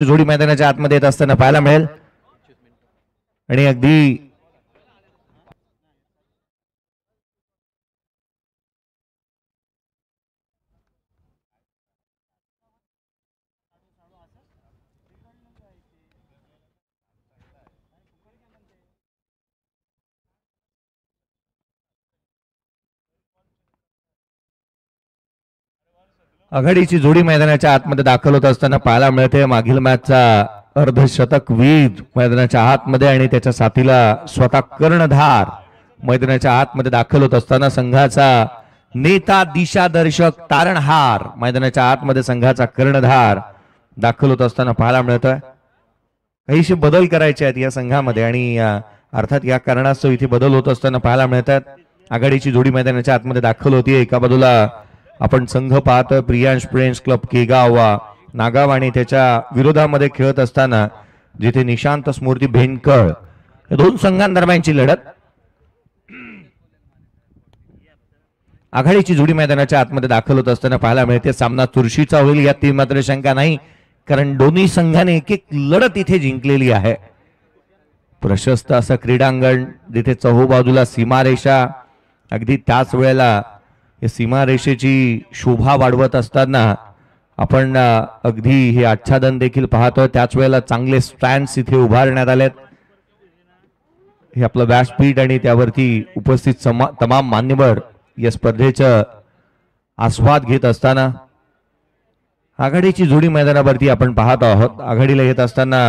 जोडी मैदानाच्या आतमध्ये येत असताना पाहायला मिळेल आणि अगदी आघाडीची जोडी मैदानाच्या आतमध्ये दाखल होत असताना पाहायला मिळते मागील मॅचचा अर्धशतक वीर मैदानाच्या आतमध्ये आणि त्याच्या साथीला स्वतः कर्णधार मैदानाच्या आतमध्ये दाखल होत असताना संघाचा नेता दिशादर्शक तारणहार मैदानाच्या आतमध्ये संघाचा कर्णधार दाखल होत असताना पाहायला मिळतोय. काहीशे बदल करायचे आहेत या संघामध्ये आणि अर्थात या कारणास्तव इथे बदल होत असताना पाहायला मिळतात. आघाडीची जोडी मैदानाच्या आतमध्ये दाखल होतीये. एका बाजूला आपण संघ पाहतोय प्रियांश फ्रेंड्स क्लब केगाव नागाव आणि त्याच्या विरोधामध्ये खेळत असताना जिथे निशांत स्मृती भेंडकळ या दोन संघांदरम्यानची लढत. आघाडीची जोडी मैदानाच्या आतमध्ये दाखल होत असताना पाहायला मिळते. सामना चुरशीचा होईल यात ती मात्र शंका नाही, कारण दोन्ही संघाने एक एक लढत इथे जिंकलेली आहे. प्रशस्त असं क्रीडांगण जिथे चहूबाजूला सीमारेषा, अगदी त्याच वेळेला या सीमारेषेची शोभा वाढवत असताना आपण अगदी हे आच्छादन देखील पाहतोय. त्याच वेळेला चांगले स्टँड्स इथे उभारण्यात आलेत. हे आपलं व्यासपीठ आणि त्यावरती उपस्थित तमाम मान्यवर या स्पर्धेचा आस्वाद घेत असताना आघाडीची जोडी मैदानावरती आपण पाहत आहोत. आघाडीला येत असताना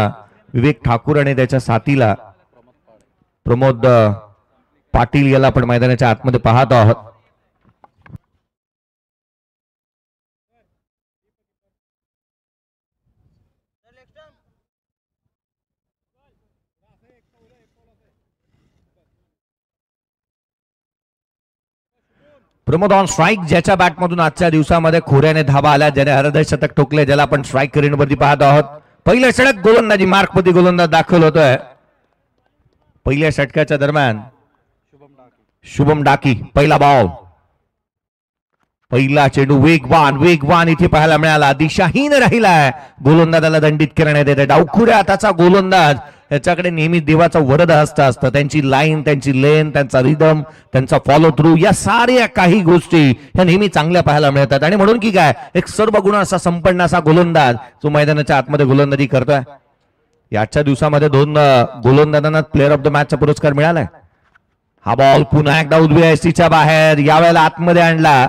विवेक ठाकूर आणि त्याच्या साथीला प्रमोद पाटील याला आपण मैदानाच्या आतमध्ये पाहत आहोत. प्रमोद ऑन स्ट्राइक, ज्याच्या बॅटमधून आजच्या दिवसामध्ये खोऱ्याने धाबा आला, ज्याने अर्धशतक ठोकले, ज्याला आपण स्ट्राइक करीनवरती पाहत आहोत. पहिल्या षटक गोलंदाजी मार्कपती गोलंदाज दाखल होतोय. पहिल्या षटकाच्या दरम्यान शुभम डाकी पहिला बॉल, पहिला चेंडू वेगवान इथे पाहायला मिळाला. दिशाहीन राहिलाय, गोलंदाजाला दंडित करण्यात येते. डावखुऱ्या हाताचा गोलंदाज, याच्याकडे नेहमी देवाचा वरद हस्त असतं. त्यांची लाईन, त्यांची लेन, त्यांचा रिदम, त्यांचा फॉलो थ्रू, या साऱ्या काही गोष्टी ह्या नेहमी चांगल्या पाहायला मिळतात. आणि म्हणून की काय एक सर्व गुण असा संपन्न असा गोलंदाज जो मैदानाच्या आतमध्ये गोलंदाजी करतोय. याच्या दिवसामध्ये दोन गोलंदाजांना प्लेअर ऑफ द मॅचचा पुरस्कार मिळालाय. हा बॉल पुन्हा एकदा उजव्या एसटीच्या बाहेर, यावेळेला आतमध्ये आणला.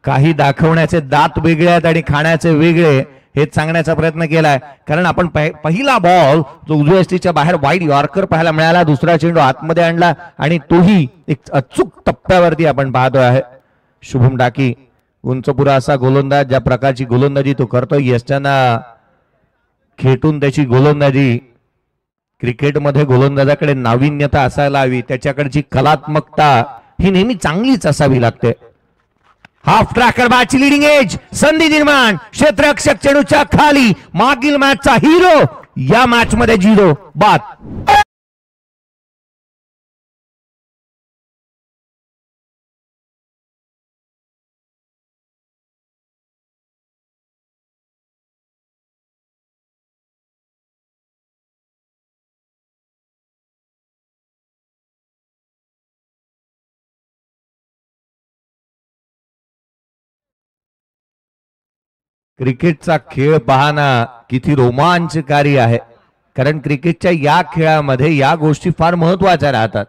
काही दाखवण्याचे दात वेगळे आहेत आणि खाण्याचे वेगळे, हेच सांगण्याचा प्रयत्न केलाय. कारण आपण पहिला बॉल जो उजव्या एसटीच्या बाहेर वाईड यॉर्कर पाहायला मिळाला, दुसरा चेंडू आतमध्ये आणला आणि तोही एक अचूक टप्प्यावरती आपण पाहतोय आहे. शुभम डाकी उंचपुरा असा गोलंदाज, ज्या प्रकारची गोलंदाजी तो करतोय यशांना खेटून त्याची गोलंदाजी. क्रिकेटमध्ये गोलंदाजाकडे नाविन्यता असायला हवी, त्याच्याकडची कलात्मकता ही नेहमी चांगलीच असावी लागते. हाफ ट्रॅकर बॅटची लिडिंग एज, संधी निर्माण, क्षेत्ररक्षक चेंडूच्या खाली, मागील मॅचचा हिरो या मॅच मध्ये 0 बाद. क्रिकेटचा खेळ पाहना किती रोमांचकारी आहे, कारण क्रिकेटच्या या खेळामध्ये या गोष्टी फार महत्वाच्या राहतात.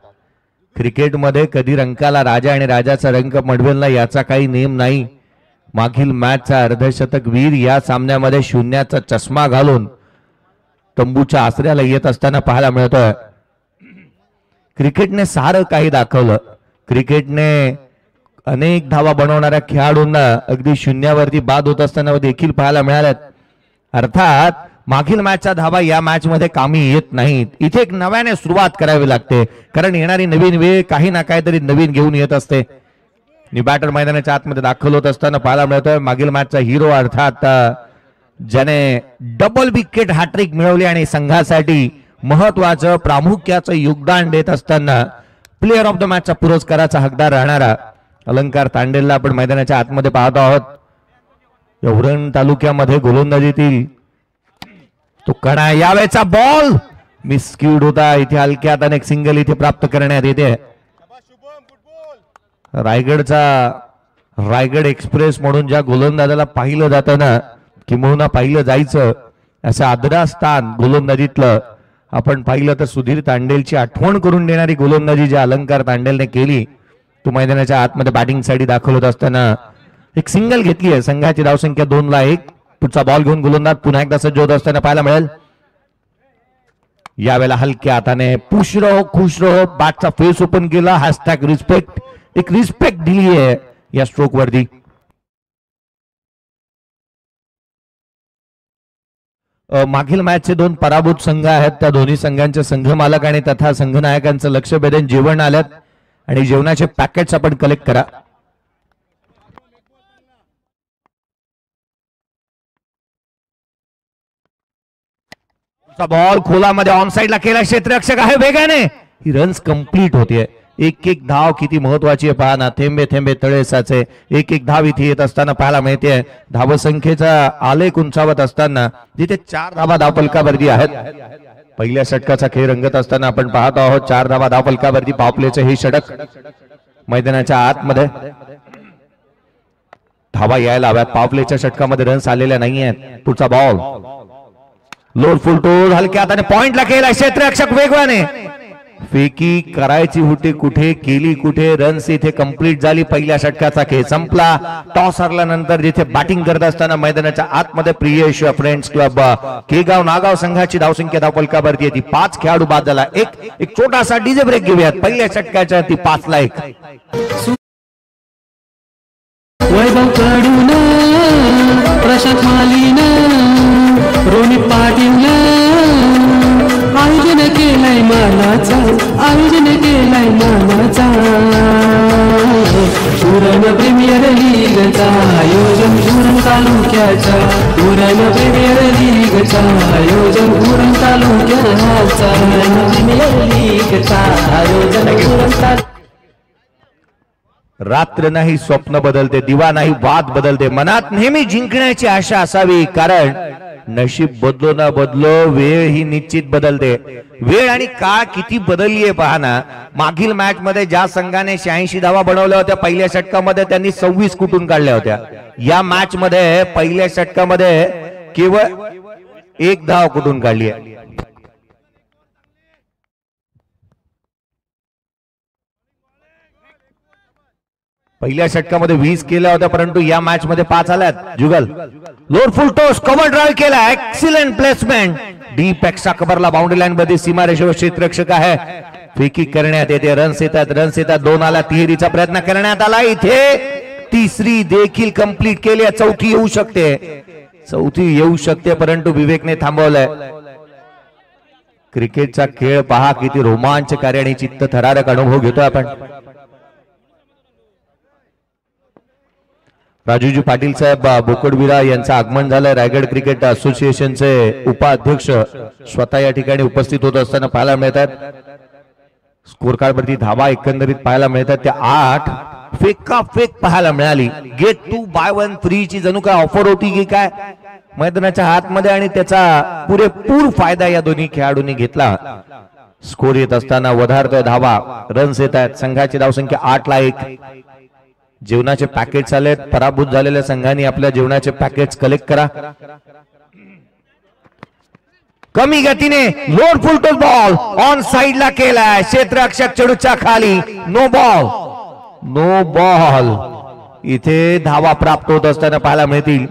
क्रिकेटमध्ये कधी रंकाला राजा आणि राजाचा रंक मडवेल ना याचा काही नेम नाही. मागील मॅचचा अर्धशतक वीर या सामन्यामध्ये शून्याचा चष्मा घालून तंबूच्या आसऱ्याला येत असताना पाहायला मिळतोय. क्रिकेटने सारं काही दाखवलं. क्रिकेटने अनेक धावा बनवणाऱ्या खेळाडूंना अगदी शून्यावरती बाद होत असताना देखील पाहायला मिळाल्यात. अर्थात मागील मॅचच्या धावा या मॅच मध्ये कामी येत नाहीत. इथे एक नव्याने सुरुवात करावी लागते, कारण येणारी नवीन वेळ काही ना काहीतरी नवीन घेऊन येत असते. बॅटर मैदानाच्या आतमध्ये दाखल होत असताना पाहायला मिळतोय मागील मॅचचा हिरो, अर्थात ज्याने डबल विकेट हॅट्रिक मिळवली आणि संघासाठी महत्वाचं प्रामुख्याचं योगदान देत असताना प्लेअर ऑफ द मॅचचा पुरस्काराचा हकदार राहणारा अलंकार तांडेलला आपण मैदानाच्या आतमध्ये पाहतो आहोत. उरण तालुक्यामध्ये गोलंदाजीतील तो कडा यावेळेचा बॉल मिसक्यूड होता. इथे हलक्या हाताने एक सिंगल इथे प्राप्त करण्यात येते. रायगड एक्सप्रेस म्हणून ज्या गोलंदाजाला पाहिलं जातं ना, किंबहुना पाहिलं जायचं, असं आदरा स्थान गोलंदाजीतलं आपण पाहिलं तर सुधीर तांडेलची आठवण करून देणारी गोलंदाजी ज्या अलंकार तांडेलने केली, तो मैदानाच्या आतमध्ये बॅटिंग साठी दाखल होत असताना एक सिंगल घेतली आहे. संघाची धावसंख्या 2-1. पुढचा बॉल घेऊन गोलंदाज पुन्हा एकदा सज्ज होत असताना पाहायला मिळेल. यावेळेला हलक्या हाताने पुश रहो खुश रहो बॅटचा फेस ओपन केला. हॅशटॅग रिस्पेक्ट, एक रिस्पेक्ट दिली आहे या स्ट्रोक वरती. मागील मॅचचे 2 पराभूत संघ आहेत. त्या दोन्ही संघांचे संघ मालक आणि तथा संघनायकांचं लक्ष भेदून जेवण आल्यात आणि जेवणाचे पॅकेट्स आपण कलेक्ट करा. बॉल खोलामध्ये ऑन साइडला केला. क्षेत्ररक्षक आहे वेगाने. ही रन्स कंप्लीट होतीये. एक एक धाव किती महत्वाची आहे पहा ना. थेंबे थेंबे तळे साचे. एक एक धाव इथे येत असताना पाहायला मिळते. धावसंख्येचा आलेख उंचावत असताना जिथे 4 धावा धावफलकावरती आहेत. पहिल्या षटकाचा खेळ रंगत असताना आपण पाहतो आहोत 4 धावा धावफलकावरती. पावप्लेचे हे षटक मैदानाच्या आतमध्ये धावा यायला हव्यात. पावप्लेच्या षटकामध्ये रन्स आलेल्या नाही आहेत. पुढचा बॉल लोड फुल टोल हलक्या हाताने पॉइंटला केला. क्षेत्ररक्षक वेगवाने फेकी करायची होती कुठे, केली कुठे. रन्स इथे कंप्लीट झाली. पहिल्या षटकाचा खेळ संपला. टॉस हरल्यानंतर जिथे बॅटिंग करत असताना मैदानाच्या आतमध्ये प्रियेश फ्रेंड्स क्लब केगाव नागाव संघाची धावसंख्या धावफलकावरती येते. 5 खेळाडू बाद झाला. एक छोटासा डीजे ब्रेक घेऊयात. पहिल्या षटकाच्या ती 5-1. वैभव कडून प्रशांत मालीन रोनित पाटील आयोजन केलंय मानाचा, आयोजन केलंय मानाचा. उरण प्रीमियर लीगचा आयोजन उरण तालुक्याच्या. उरण प्रीमियर लीगचा आयोजन उरण तालुक्याचा. प्रीमियर लीगचा आयोजन उरण तालुक्याचा. रात्र नाही स्वप्न बदलते, दिवा नाही वाद बदलते. मनात नेहमी जिंकण्याची आशा असावी, कारण नशीब बदलो ना बदलो वेळ ही निश्चित बदलते. वेळ आणि काळ किती बदलली आहे पहा ना. मागील मॅच मध्ये ज्या संघाने 86 धावा बनवल्या होत्या पहिल्या षटकामध्ये त्यांनी 26 कुठून काढल्या होत्या. या मॅच मध्ये पहिल्या षटकामध्ये केवळ 1 धाव कुठून काढली आहे. पहिल्या षटकामध्ये 20 केल्या होत्या, परंतु या मॅच मध्ये 5 आल्यात. जुगल लोड फुल टॉस कव्हर ड्राइव्ह केला. Excellent placement. डीप एक्स्ट्रा कव्हरला बाउंड्री लाईन मध्ये सीमारेषेवर क्षेत्ररक्षक आहे. फेकी करण्यात येते. रन्स येतात. 2 आला. तिहेरीचा प्रयत्न करण्यात आला. इथे तिसरी देखील कंप्लीट केली. चौथी येऊ शकते परंतु विवेकने थांबवलंय. क्रिकेटचा खेळ पहा किती रोमांचकारी आणि चित्तथरारक अनुभव घेतोय आपण. राजूजी पाटील साहेब बोकडविरा यांचं आगमन झालंय. रायगड क्रिकेट असोसिएशनचे उपाध्यक्ष स्वतः या ठिकाणी उपस्थित होत असताना पाहायला मिळतात. स्कोर कार्ड वरती धावा एकंदरीत पाहायला मिळतात. त्या 8 फेका फेक पाहायला मिळाली. गेट 2 बाय 1 फ्री ची जणू काय ऑफर होती की काय मैदानाच्या हातमध्ये, आणि त्याचा पुरेपूर फायदा या दोन्ही खेळाडूंनी घेतला. स्कोर येत असताना वधारतोय धावा. रन्स येत आहेत. संघाची धावसंख्या 8-1. जेवणाचे पॅकेट्स आलेत. पराभूत झालेल्या संघांनी आपल्या जेवणाचे पॅकेट्स कलेक्ट करा. कमी गतीने low full toss ball on साइडला केलाय. क्षेत्ररक्षक चेडूच्या खाली. No ball. इथे धावा प्राप्त होत असताना पाहायला मिळतील.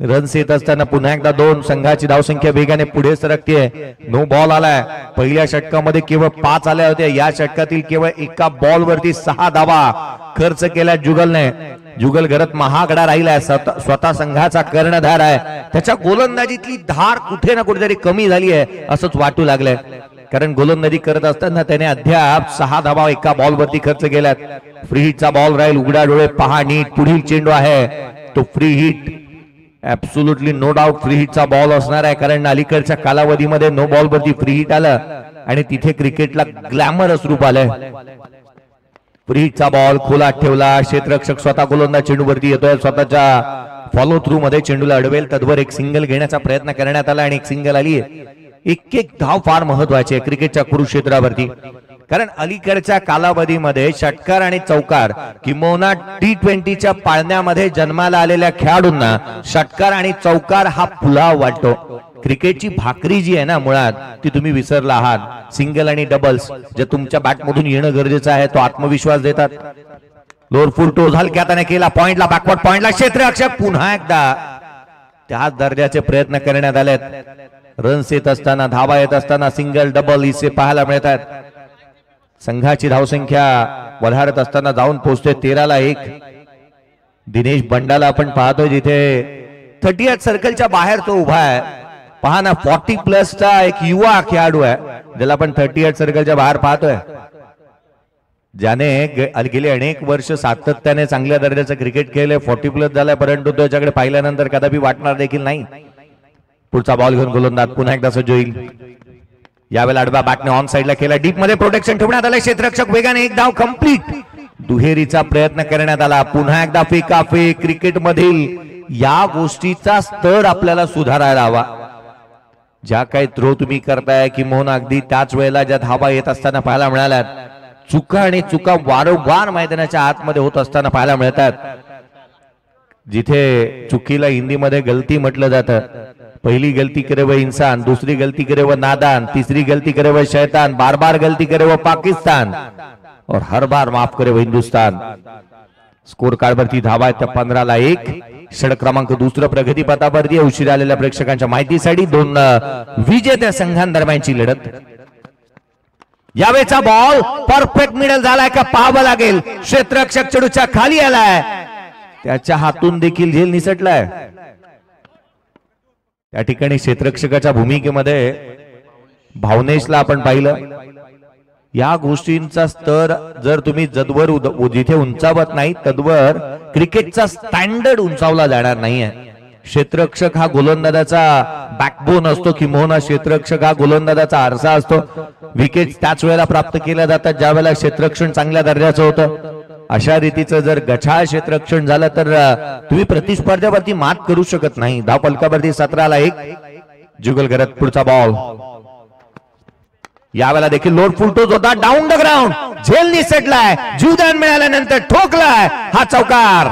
रन्स येत असताना पुन्हा एकदा 2. संघाची धावसंख्या वेगाने पुढे सरकते. नो बॉल आलाय. पहिल्या षटकामध्ये केवळ 5 आल्या होत्या. या षटकातील केवळ एका बॉल वरती 6 धावा खर्च केला जुगलने. जुगल घरात महागडा राहिलाय. स्वतः संघाचा कर्णधार आहे. त्याच्या गोलंदाजीतली धार कुठे ना कुठेतरी कमी झाली आहे असंच वाटू लागलंय. कारण गोलंदाजी करत असताना त्याने अद्याप 6 धावा एका बॉल वरती खर्च केल्यात. फ्री हिटचा बॉल राहील. उघडा डोळे पहा नीट. पुढील चेंडू आहे तो free hit. Absolutely no doubt free हिटचा बॉल असणार आहे, कारण अलीकडच्या कालावधीमध्ये नो बॉल वरती फ्री हिट आलं आणि तिथे क्रिकेटला ग्लॅमरस रूप आलंय. फ्री हिटचा बॉल खोलात ठेवला. क्षेत्ररक्षक स्वतः गोलंदाज चेंडूवरती येतोय. स्वतःच्या फॉलो थ्रू मध्ये चेंडूला अडवेल तद्वर एक सिंगल घेण्याचा प्रयत्न करण्यात आला आणि एक सिंगल आली. एक एक धाव फार महत्वाची आहे क्रिकेटच्या कुरुक्षेत्रावरती, कारण अलीकडच्या कालावधीमध्ये षटकार आणि चौकार किंबहुना T20च्या पाळण्यामध्ये जन्माला आलेल्या खेळाडूंना षटकार आणि चौकार हा पुलाव वाटतो. क्रिकेटची भाकरी जी आहे ना मुळात ती तुम्ही विसरला आहात. सिंगल आणि डबल्स जे तुमच्या बॅटमधून येणं गरजेचं आहे, तो आत्मविश्वास देतात. लोअर फुल टोज हलक्या हाताने केला, पॉइंटला बॅकवर्ड पॉइंटला क्षेत्ररक्षक पुन्हा एकदा त्याच दर्जाचे प्रयत्न करण्यात आलेत. रन्स येत असताना, धावा येत असताना सिंगल डबल इसे पाहायला मिळतात. संघाची धावसंख्या वधारत असताना जाऊन पोहोचते 13-1. दिनेश बंडाला आपण पाहतोय जिथे 38 सर्कलच्या बाहेर तो उभा आहे. पहा ना, 40+ एक युवा खेळाडू आहे ज्याला आपण 38 सर्कलच्या बाहेर पाहतोय, ज्याने गेली अनेक वर्ष सातत्याने चांगल्या दर्जाचं क्रिकेट खेळले. 40+ झालाय, परंतु त्याच्याकडे पाहिल्यानंतर कदापि वाटणार देखील नाही. पुढचा बॉल घेऊन गोलंदाज पुन्हा एकदा सज्ज होईल. यावेळेला आडव्या बॅटने ऑन साइडला केला, डीप मध्ये प्रोटेक्शन ठेवण्यात आलं. क्षेत्ररक्षक वेगाने एक धाव कंप्लीट. दुहेरीचा प्रयत्न करण्यात आला. पुन्हा एकदा फेकाफेक. क्रिकेट मधील या गोष्टीचा स्तर आपल्याला सुधारायला हवा. ज्या काही थ्रो तुम्ही करताय किंवा अगदी त्याच वेळेला ज्या धावा येत असताना पाहायला मिळाल्यात, चुका आणि चुका वारंवार मैदानाच्या आतमध्ये होत असताना पाहायला मिळतात. जिथे चुकीला हिंदीमध्ये गलती म्हटलं जातं. पहली गलती करे वो इंसान, दूसरी गलती करे वो नादान, तीसरी गलती करे वो शैतान, बार बार गलती करे वो पाकिस्तान और हर बार माफ करे वो हिंदुस्तान. स्कोर कार्ड वरती धावा आहेत 15-1. षटक क्रमांक दुसरं प्रगती पथावरती. उशिरा आलेल्या प्रेक्षकांच्या माहितीसाठी दोन विजेत्या संघांदरम्यानची लढत. यावेळेचा बॉल परफेक्ट मिडल झालाय का पाहावं लागेल. क्षेत्ररक्षक चेंडूच्या खाली आलाय, त्याच्या हातून देखील झेल निसटलाय. त्या ठिकाणी क्षेत्ररक्षकाच्या भूमिकेमध्ये भावनेशला आपण पाहिलं. या गोष्टींचा स्तर जर तुम्ही जदवर जिथे उंचावत नाही तदवर क्रिकेटचा स्टँडर्ड उंचावला जाणार नाहीये. क्षेत्ररक्षक हा गोलंदाजाचा बॅकबोन असतो किंवा क्षेत्ररक्षक हा गोलंदाजाचा आरसा असतो. विकेट त्याच वेळेला प्राप्त केल्या जातात ज्या वेळेला क्षेत्ररक्षण चांगल्या दर्जाचं होतं. अशा रीतीचं जर गछाळ क्षेत्ररक्षण झालं तर तुम्ही प्रतिस्पर्ध्यावरती मात करू शकत नाही. धाव फलकावरती 17-1. जुगल करत पुढचा बॉल. यावेळेला देखील लोड फुल टोच होता, डाऊन द ग्राउंड. झेल निसटलाय, जीवदान मिळाल्यानंतर ठोकलाय हा चौकार.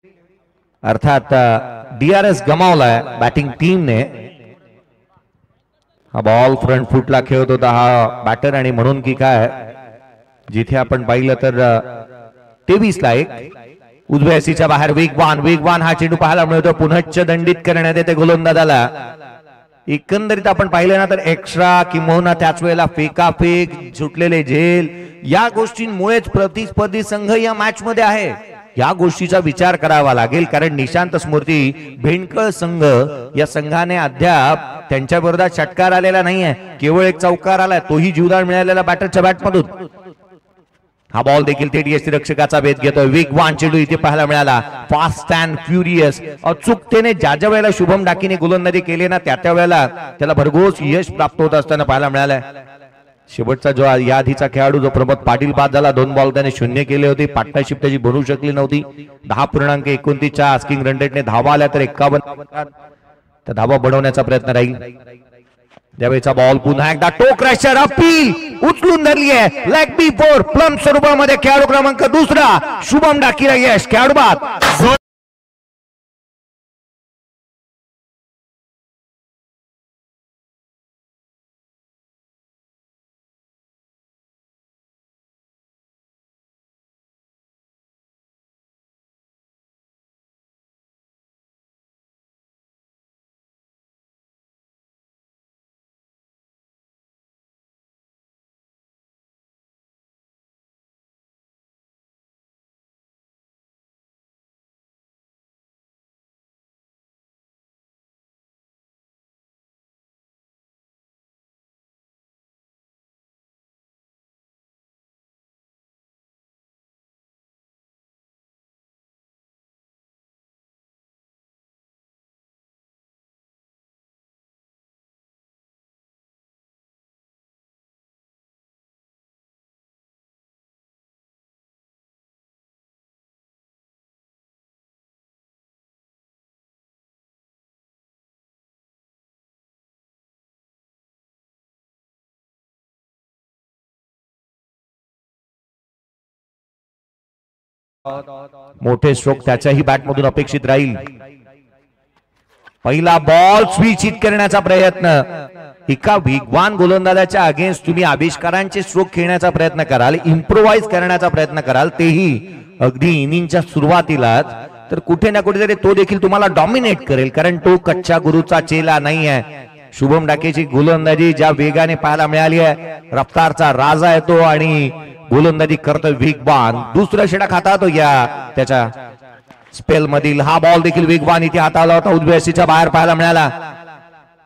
अर्थात DRS गमावलाय बॅटिंग टीमने. हा बॉल फ्रंट फुटला खेळत होता हा बॅटर आणि म्हणून की काय जिथे आपण पाहिलं तर 23 ला 1 उजव्या सीच्या बाहेर वेगवान हा चेंडू पाहायला मिळतो. पुनश्च दंडित करण्यात येते गोलंदाजाला. एकंदरीत आपण पाहिलं ना तर एक्स्ट्रा किंवा त्याच वेळेला फेकाफेक सुटलेले झेल या गोष्टींमुळेच प्रतिस्पर्धी संघ या मॅच मध्ये आहे. या गोष्टीचा विचार करावा लागेल कारण निशांत स्मृती भेंडकळ संघ या संघाने अद्याप त्यांच्या विरोधात षटकार आलेला नाहीये. केवळ एक चौकार आलाय तोही जीवदान मिळालेला बॅटरच्या बॅटमधून. हा बॉल देखील TDS रक्षकाचा भेद घेतोय. वेगवान चेंडू इथे पाहायला मिळाला. फास्ट अँड फ्युरियस अचूकतेने ज्या वेळेला शुभम डाकीने गोलंदाजी केली ना त्या वेळेला त्याला भरघोस यश प्राप्त होत असताना पाहायला मिळालंय. शेवटचा जो या आधीचा खेळाडू जो प्रमोद पाटील बाद झाला 2 बॉल त्याने 0 केले होते. पार्टनरशिप त्याची बनवू शकली नव्हती. 10.29 आस्किंग रन रेटने धावा आल्या तर 51 तर धावा बनवण्याचा प्रयत्न राहील. त्यावेळेचा बॉल पुन्हा एकदा टो क्रॅशर अपील उचलून धरली आहे. लेग बी 4 प्लम स्वरूपामध्ये खेळाडू क्रमांक 2 शुभम डाकीला यश. खेळाडू बाद. मोठे स्ट्रोक त्याच्याही बॅटमधून अपेक्षित राहील. पहिला बॉल स्विच हिट करण्याचा प्रयत्न. एका वेगवान गोलंदाजाच्या अगेन्स्ट तुम्ही आविष्कारांचे स्ट्रोक खेळण्याचा प्रयत्न कराल, इम्प्रोवाइज करण्याचा प्रयत्न कराल, तेही अगदी इनिंगच्या सुरुवातीलाच, तर कुठे ना कुठेतरी तो देखील तुम्हाला डॉमिनेट करेल. कारण तो कच्च्या गुरुचा चेला नाही आहे. शुभम डाकेची गोलंदाजी ज्या वेगाने पाहायला मिळाली आहे, रफ्तारचा राजा आहे तो आणि गोलंदाजी करतोय वेगवान. दुसरा षटक हाताळतो या त्याच्या स्पेल मधील. हा बॉल देखील वेगवान इथे हाताळला होता. उजव्या सीच्या बाहेर पाहायला मिळाला.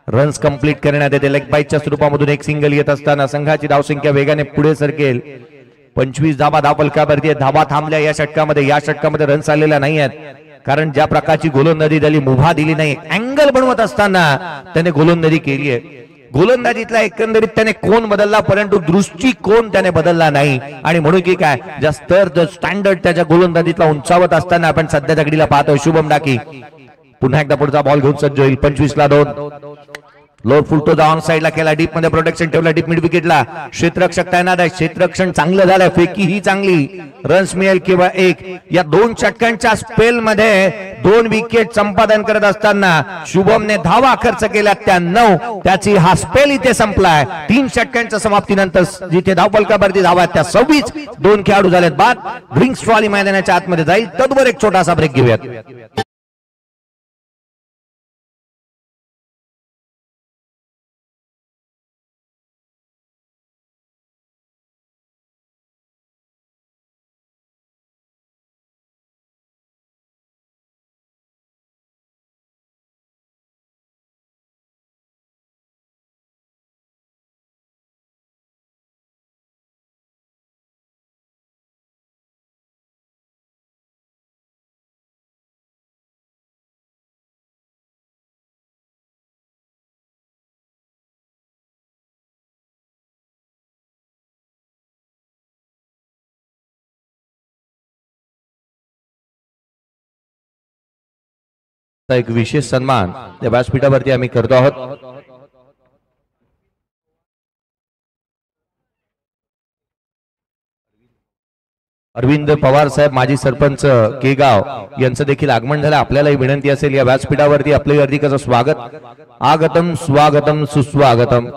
रन्स कंप्लीट करण्यात येते. लेग बाईटच्या स्वरूपामधून एक सिंगल येत असताना संघाची धावसंख्या वेगाने पुढे सरकेल. 25 धावा धावफलकावरती धावा थांबल्या या षटकामध्ये. या षटकामध्ये रन्स आलेल्या नाही आहेत कारण ज्या प्रकारची गोलंदाजी झाली, मुभा दिली नाही. अँगल बनवत असताना त्याने गोलंदाजी केली आहे. गोलंदाजीतला एकंदरीत त्याने कोण बदलला परंतु दृष्टिकोन त्याने बदलला नाही. आणि म्हणून की काय जास्त स्टँडर्ड त्याच्या गोलंदाजीतला उंचावत असताना आपण सध्याच्या घडीला पाहतोय. शुभम डाकी पुन्हा एकदा पुढचा बॉल घेऊन सज्ज होईल. 25 ला 2. Lower full to the on साइडला केला. डीप मध्ये प्रोटेक्शन ठेवला. डीप मिड विकेटला क्षेत्ररक्षक तैनात आहे. क्षेत्ररक्षण चांगलं झालंय. फेकी ही चांगली. रन्स मिळेल किंवा एक. या 2 षटकांच्या स्पेल मध्ये 2 विकेट संपादन करत असताना शुभमने धावा खर्च केल्या त्या 9. त्याची हा स्पेल इथे संपलाय. 3 षटकांच्या समाप्तीनंतर जिथे धावफलकावरती धावा त्या 26. 2 खेळाडू झालेत बाद. ड्रिंक्स ट्रॉली मैदानाच्या आतमध्ये जाईल. तद्वर एक छोटासा ब्रेक घेऊयात. एक विशेष सन्मान या व्यासपीठावरती आम्ही करतो आहोत. अरविंद पवार साहेब माजी सरपंच केगाव यांचं देखील आगमन झालं. आपल्यालाही विनंती असेल या व्यासपीठावरती आपले हार्दिक स्वागत, आगतम स्वागतम सुस्वागतम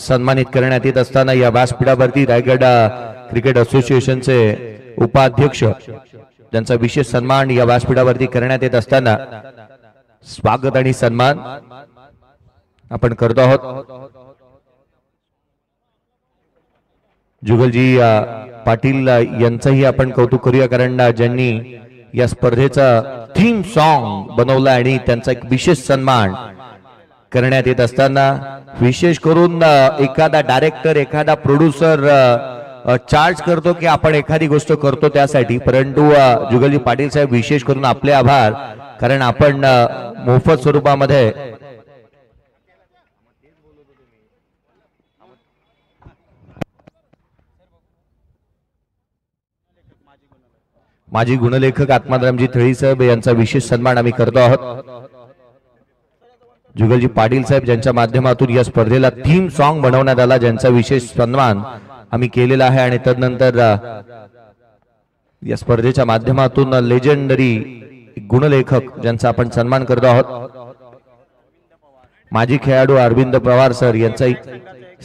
सन्मानित करण्यात येत असताना या व्यासपीठावरती रायगड क्रिकेट असोसिएशनचे उपाध्यक्ष ज्यांचा विशेष सन्मान या व्यासपीठावरती करण्यात येत असताना स्वागत आणि सन्मान आपण करतो आहोत. जुगलजी पाटील यांचंही आपण कौतुक करूया, कारण ज्यांनी या स्पर्धेचा थीम सॉन्ग बनवला आणि त्यांचा एक विशेष सन्मान करण्यात येत असताना विशेष करून एखादा डायरेक्टर एखादा प्रोड्युसर चार्ज करतो की आपण एखादी गोष्ट करतो त्यासाठी, परंतु जुगलजी पाटील साहेब विशेष करून आपले आभार, कारण आपण मोफत स्वरूपामध्ये माजी गुणलेखक आत्मारामजी थळी साहेब यांचा विशेष सन्मान आम्ही करतो आहोत. जुगलजी पाटील साहेब ज्यांच्या माध्यमातून या स्पर्धेला थीम सॉन्ग बनवण्यात आला, ज्यांचा विशेष सन्मान आम्ही केलेला आहे. आणि त्यानंतर या स्पर्धेच्या माध्यमातून लेजेंडरी गुणलेखक ज्यांचा आपण सन्मान करतो आहोत, माजी खेळाडू अरविंद पवार सर यांचा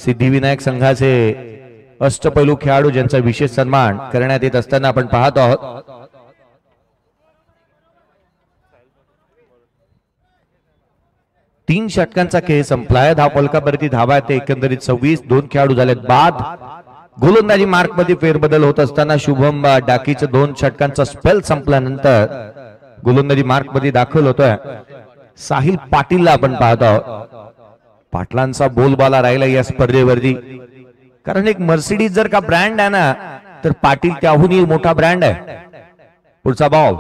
सिद्धिविनायक संघाचे अष्टपैलू खेळाडू ज्यांचा विशेष सन्मान करण्यात येत असताना आपण पाहतो आहोत. तीन षटकांचा खेळ संपलाय. धावफलकावरती धावा ते एकंदरीत 26. 2 खेळाडू झालेत बाद. गोलंदाजी मार्क मध्ये फेरबदल होत असताना शुभम डाकीचं 2 षटकांचा स्पेल संपल्यानंतर गोलंदाजी मार्क मध्ये दाखल होतोय साहिल पाटीलला आपण पाहतो आहोत. पाटलांचा बोलबाला राहिला या स्पर्धेवरती, कारण एक मर्सिडीज जर का ब्रँड आहे ना तर पाटील त्याहूनही मोठा ब्रँड आहे. पुढचा ball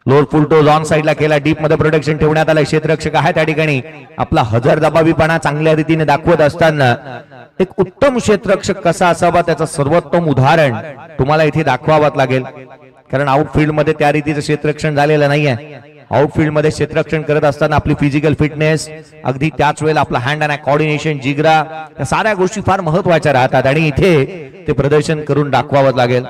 lower full toes on साइडला केला, डीप मध्ये प्रोटेक्शन ठेवण्यात आलं. क्षेत्ररक्षक आहे त्या ठिकाणी आपला हजर दबावीपणा चांगल्या रीतीने दाखवत असताना एक उत्तम क्षेत्ररक्षक कसा असावा त्याचं सर्वोत्तम उदाहरण तुम्हाला इथे दाखवावं लागेल, कारण आउटफील्ड मध्ये त्या रीतीचं क्षेत्ररक्षण झालेलं नाहीये. आउटफील्ड मध्ये क्षेत्ररक्षण करत असताना आपली फिजिकल फिटनेस, अगदी त्याच वेळेला आपला हँड अँड कोऑर्डिनेशन, जिगरा, या साऱ्या गोष्टी फार महत्वाच्या राहतात आणि इथे ते प्रदर्शन करून दाखवावं लागेल.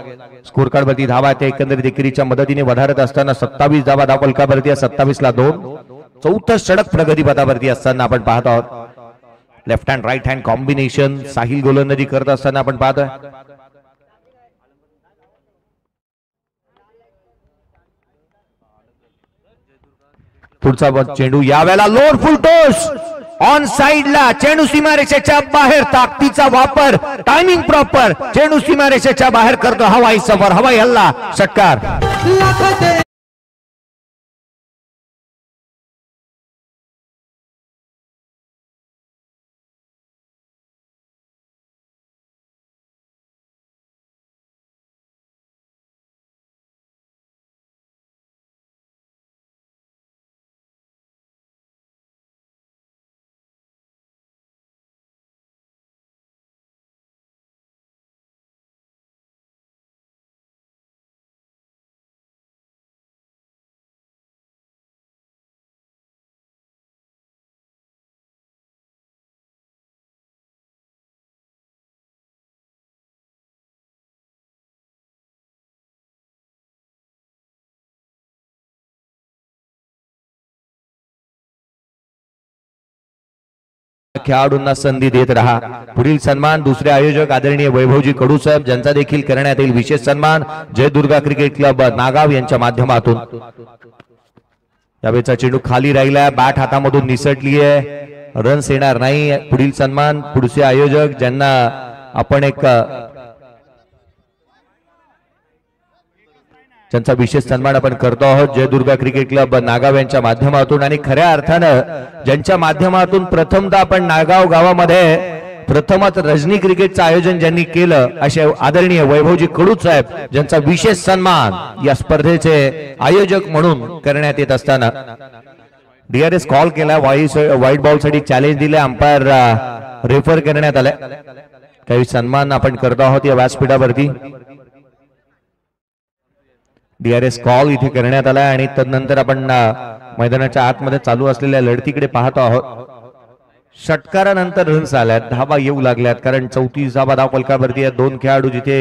स्कोर कार्ड वरती धावा ते एकंदरीत एकेरीच्या मदतीने वधारत असताना 27 धावा धावफलकावरती 27 ला 2. चौथं षटक प्रगती पथावरती असताना आपण पाहतो आहोत. Left hand right hand combination Sahil गोलंदाजी करत असताना आपण पाहतोय. पुढचा चेंडू यावेळेला लोअर फुल टॉस ऑन साइडला, चेंडू सीमारेषेच्या बाहेर, ताकदीचा वापर, टायमिंग प्रॉपर, चेंडू सीमारेषेच्या बाहेर करतो. हवाई सफर, हवाई हल्ला, षटकार. खेळाडूंना संधी देत रहा. पुढील सन्मान दुसरे आयोजक आदरणीय वैभवजी कडू साहेब ज्यांचा देखील करण्यात येईल विशेष सन्मान जय दुर्गा क्रिकेट क्लब नागाव यांच्या माध्यमातून. यावेळेचा चेंडू खाली राहिला, बॅट हातामधून निसटली आहे, रन्स येणार नाही. पुढील सन्मान पुढचे आयोजक ज्यांना आपण एक ज्यांचा विशेष सन्मान आपण करतो आहोत जय दुर्गा क्रिकेट क्लब नागाव यांच्या माध्यमातून. आणि खऱ्या अर्थानं ज्यांच्या माध्यमातून प्रथमतः आपण नागाव गावामध्ये प्रथमच रजनी क्रिकेटचं आयोजन ज्यांनी केलं असे आदरणीय वैभवजी कडू साहेब ज्यांचा विशेष सन्मान या स्पर्धेचे आयोजक म्हणून करण्यात येत असताना डीआरएस कॉल केला, व्हाईट बॉल साठी चॅलेंज दिले, अंपायर रेफर करण्यात आले. काही सन्मान आपण करतो आहोत या व्यासपीठावरती. डीआरएस कॉल इथे करण्यात आला आणि तदनंतर आपण मैदानाच्या आतमध्ये चालू असलेल्या लढतीकडे पाहतो आहोत. षटकारानंतर रन्स आल्यात, धावा येऊ लागल्यात, कारण 34 धावा धावफलकावरती 2 खेळाडू जिथे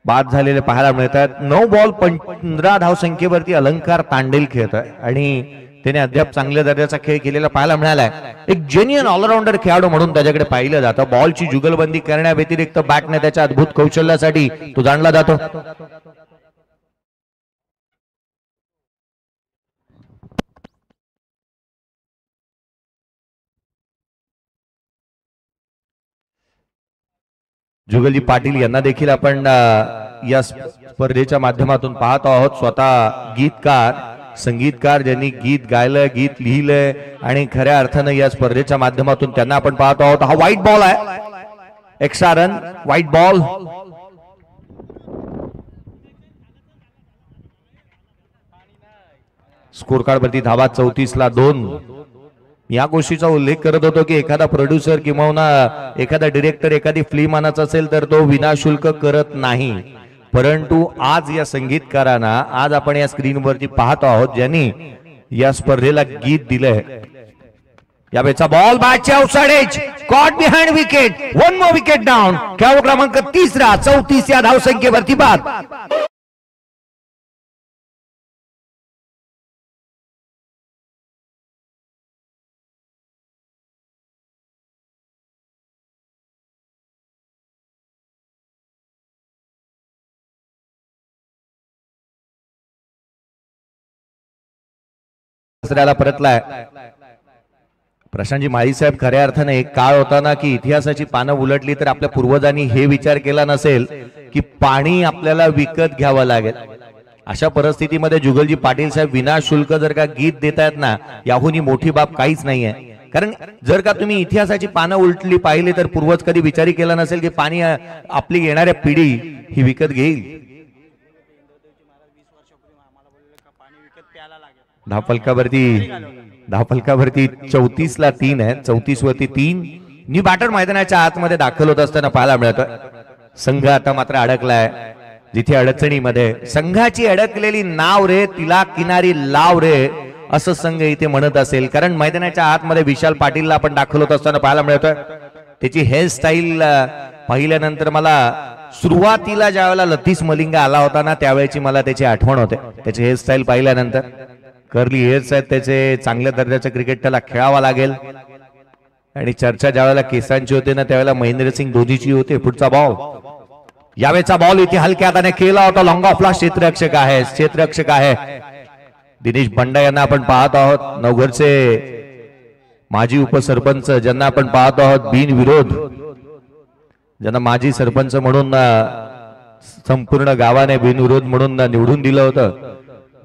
बाद झालेले पाहायला मिळतात. 9 बॉल 15 धावसंख्येवरती अलंकार तांडेल खेळत आहे आणि त्याने अद्याप चांगल्या दर्जाचा खेळ केलेला पाहायला मिळालाय. एक जेन्युइन ऑलराऊंडर खेळाडू म्हणून त्याच्याकडे पाहिलं जातं. बॉलची जुगलबंदी करण्याव्यतिरिक्त बॅटने त्याच्या अद्भुत कौशल्यासाठी तो जाणला जातो. जुगलजी पाटील यांना देखील आपण या स्पर्धेच्या माध्यमातून पाहत आहोत. स्वतः गीतकार, संगीतकार, ज्यांनी गीत गायलं, गीत लिहिलंय आणि खऱ्या अर्थानं या स्पर्धेच्या माध्यमातून त्यांना आपण पाहत आहोत. हा व्हाईट बॉल आहे, extra run, white ball. Score card वरती धावा 34 ला 2. या गोष्टीचा उल्लेख करत होतो की एखादा प्रोड्युसर किंवा एखादा डिरेक्टर एखादी फिल्म आणायचं असेल तर तो विनाशुल्क करत नाही. परंतु आज या संगीतकारांना, आज आपण या स्क्रीनवरती पाहतो आहोत, ज्यांनी या स्पर्धेला गीत दिलंय. या वेळचा बॉल बॅटच्या outside edge, caught behind wicket, 1 more wicket down. खेळाडू क्रमांक 3 34 या धावसंख्येवरती बाद. परतलाय प्रशांतजी माळी साहेब. खऱ्या अर्थाने एक काळ होता ना की इतिहासाची पानं उलटली तर आपल्या पूर्वजांनी हे विचार केला नसेल की पाणी आपल्याला विकत घ्यावं लागेल. अशा परिस्थितीमध्ये जुगलजी पाटील साहेब विनाशुल्क जर का गीत देतायत ना, याहून मोठी बाब काहीच नाहीये. कारण जर का तुम्ही इतिहासाची पानं उलटली पाहिली तर पूर्वज कधी विचार केला नसेल की पाणी आपली येणाऱ्या पिढी ही विकत घेईल. धावफलकावरती 34 ला 3 आहे, 34 वरती 3. न्यू बॅटर मैदानाच्या आतमध्ये दाखल होत असताना पाहायला मिळतोय. संघ आता मात्र अडकलाय जिथे अडचणीमध्ये. संघाची अडकलेली नाव रे, तिला किनारी लाव रे, असं संघ इथे म्हणत असेल. कारण मैदानाच्या आतमध्ये विशाल पाटीलला आपण दाखल होत असताना पाहायला मिळतोय. त्याची हेअरस्टाईल पाहिल्यानंतर मला सुरुवातीला ज्यावेळेला लतीश मलिंगा आला होता ना, त्यावेळेची मला त्याची आठवण होते. त्याची हेअरस्टाईल पाहिल्यानंतर कर्ली हेअर्स आहेत त्याचे, चांगल्या दर्जाचं क्रिकेट त्याला खेळावा लागेल. आणि चर्चा ज्यावेळेला केसांची होते ना, त्यावेळेला महेंद्रसिंग धोनीची होते. पुढचा बॉल, यावेळेचा बॉल इथे हलक्या हाताने केला होता. लॉंग ऑफला क्षेत्ररक्षक आहे दिनेश बंडा यांना आपण पाहत आहोत. नवघरचे माजी उपसरपंच ज्यांना आपण पाहत आहोत बिनविरोध, ज्यांना माजी सरपंच म्हणून संपूर्ण गावाने बिनविरोध म्हणून निवडून दिलं होतं.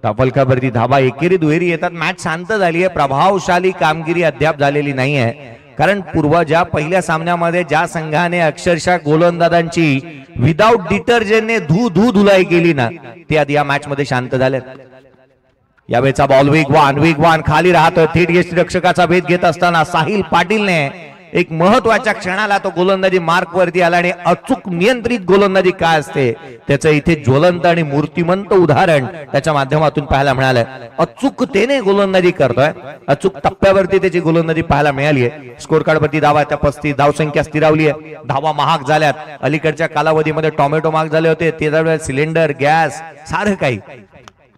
धावफलकावरती धावा एकेरी दुहेरी येतात. मॅच शांत झाली आहे. प्रभावशाली कामगिरी अद्याप झालेली नाही आहे. कारण ज्या पहिल्या सामन्यामध्ये ज्या संघाने अक्षरशः गोलंदाजांची विदाउट डिटर्जंटने धुलाई केली ना, ते आधी या मॅच मध्ये शांत झाले. यावेळेचा बॉल वेगवान खाली राहतोय. थेट यष्टिरक्षकाचा भेद घेत असताना साहिल पाटीलने एक महत्वाच्या क्षणाला तो गोलंदाजी मार्क वरती आला आणि अचूक नियंत्रित गोलंदाजी काय असते त्याचं इथे ज्वलंत आणि मूर्तिमंत उदाहरण त्याच्या माध्यमातून पाहायला मिळालंय. अचूकतेने गोलंदाजी करतोय, अचूक टप्प्यावरती त्याची गोलंदाजी पाहायला मिळाली आहे. स्कोर कार्ड वरती धावा त्या 35, धावसंख्या स्थिरावली आहे. धावा महाग झाल्यात. अलीकडच्या कालावधीमध्ये टोमॅटो महाग झाले होते, ते सिलेंडर, गॅस, सारं काही.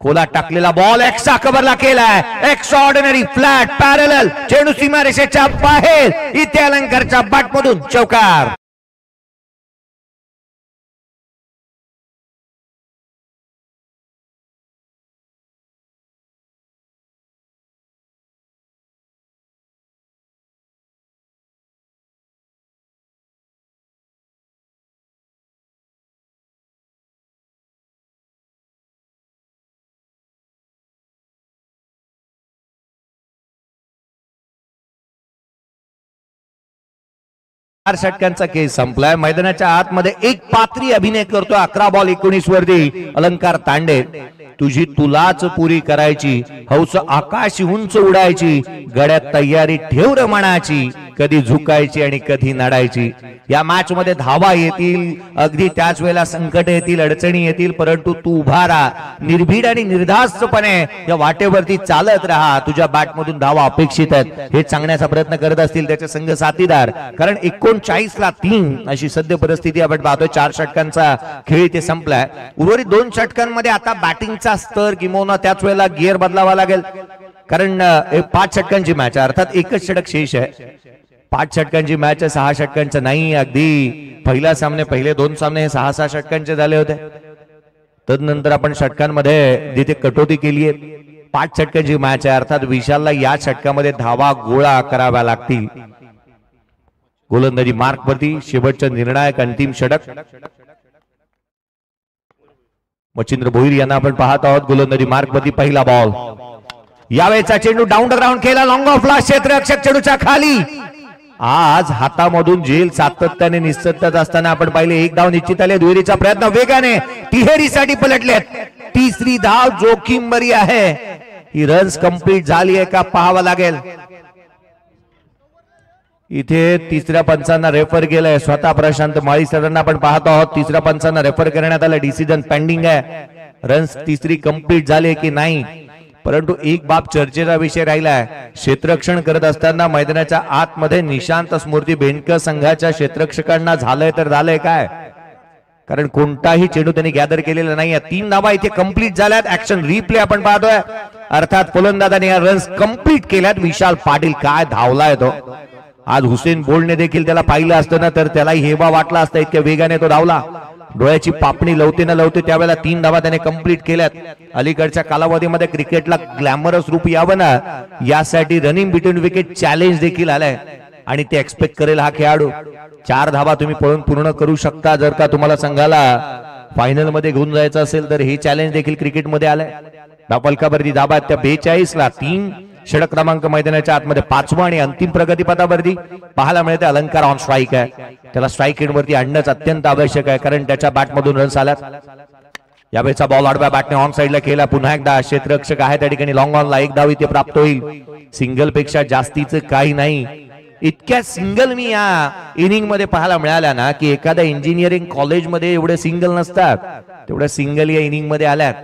खोला टाकलेला बॉल एक्स्ट्रा कव्हरला केलाय. एक्स्ट्राऑर्डिनरी फ्लॅट पॅरलल चेंडू सीमारेषेच्या बाहेर. इथे अलंकारच्या बॅटमधून चौकार. षटकांचा केस संपलाय. मैदानाच्या आतमध्ये एक पात्री अभिनय करतो. 11 बॉल 19 वरती अलंकार तांडे. तुझी तुलाच पुरी करायची, हौस आकाश उंच उडायची, गड्यात तयारी ठेव रे मनाची, कधी झुकायची आणि कधी नडायची. या मॅच मध्ये धावा येतील, अगदी त्याच वेळेला संकट येतील, अडचणी येतील, परंतु तू उभा राहा, निर्भीड आणि निर्धास्तपणे या वाटेवरती चालत राहा. तुझ्या बॅटमधून धावा अपेक्षित आहेत हे सांगण्याचा प्रयत्न करत असतील त्याचे संघ साथीदार. कारण 39ला 3 अशी सद्य परिस्थिती आपण पाहतोय. 4 षटकांचा खेळ इथे संपलाय. उर्वरित 2 षटकांमध्ये आता बॅटिंगचा स्तर किंवा त्याच वेळेला गिअर बदलावा लागेल. कारण 5 षटकांची मॅच आहे, अर्थात एकच षटक शेष आहे. 5 षटकांची मॅच आहे, 6 षटकांचं नाही. अगदी पहिला सामने, पहिले 2 सामने हे 6-6 षटकांचे झाले होते. तदनंतर आपण षटकांमध्ये जिथे कटोती केली आहे, 5 षटकांची मॅच आहे, अर्थात विशालला या षटकामध्ये धावा गोळा कराव्या लागतील. गोलंदाजी मार्क वरती शेवटचं निर्णायक अंतिम षटक. मच्छिंद्र भोईर यांना आपण पाहत आहोत. गोलंदाजी मार्क वरती पहिला बॉल. यावेळेचा चेंडू डाऊन द ग्राउंड केला, लॉंग ऑफला, क्षेत्ररक्षक चेंडूच्या खाली. आज हातामधून झेल सातत्याने निसटत असताना आपण पाहिले. 1 धाव निश्चित आले. दुहेरीचा प्रयत्न वेगाने तिहेरीसाठी पलटलेत. तिसरी धाव जोखीम बरी आहे. ही रन्स कंप्लीट झाली आहे का पाहावं लागेल. इथे तिसऱ्या पंचांना रेफर केलंय. स्वतः प्रशांत माळी सरांना आपण पाहतो आहोत. तिसऱ्या पंचांना रेफर करण्यात आलं. डिसिजन पेंडिंग आहे. रन्स तिसरी कंप्लीट झाली की नाही, परंतु एक बाब चर्चेचा विषय राहिलाय. क्षेत्ररक्षण करत असताना मैदानाच्या आतमध्ये निशांत स्मृती बेंडकर संघाच्या क्षेत्ररक्षकांना झालंय तर झालंय काय, कारण कोणताही चेंडू त्यांनी गॅदर केलेला नाहीये. 3 धावा इथे कंप्लीट झाल्यात. ऍक्शन रिप्ले आपण पाहतोय. अर्थात फलंदाजाने या रन्स कंप्लीट केल्यात. विशाल पाटील काय धावलाय तो. आज हुसेन बोल्टने देखील त्याला पाहिलं असतं ना तर त्यालाही हेबा वाटला असता, इतक्या वेगाने तो धावला. डोळ्याची पापणी लवते ना लवते त्यावेळेला 3 धावा त्याने कंप्लीट केल्यात. अलीकडच्या कालावधीमध्ये क्रिकेटला ग्लॅमरस रूप यावं ना यासाठी रनिंग बिटवीन विकेट चॅलेंज देखील आलंय आणि ते एक्सपेक्ट करेल हा खेळाडू. 4 धावा तुम्ही पळून पूर्ण करू शकता जर का तुम्हाला संघाला फायनल मध्ये घेऊन जायचं असेल तर हे चॅलेंज देखील क्रिकेटमध्ये आलंय. धावफलकावरती धाबा त्या 42ला 3. षटक क्रमांक मैदानाच्या आतमध्ये 5वा आणि अंतिम प्रगतीपथावरती पाहायला मिळते. अलंकार ऑन स्ट्राईक आहे. त्याला स्ट्राईक एंडवरती आणणंच अत्यंत आवश्यक आहे कारण त्याच्या बॅटमधून रन्स आल्यात. यावेळेचा बॉल आडव्या बॅटने ऑन साइडला केला. पुन्हा एकदा क्षेत्ररक्षक आहे त्या ठिकाणी. लॉंग ऑनला 1 धाव इथे प्राप्त होईल. सिंगल पेक्षा जास्तीचं काही नाही. इतक्या सिंगल मी या इनिंग मध्ये पाहायला मिळाल्या ना की एखाद्या इंजिनिअरिंग कॉलेजमध्ये एवढे सिंगल नसतात, तेवढ्या सिंगल या इनिंग मध्ये आल्यात.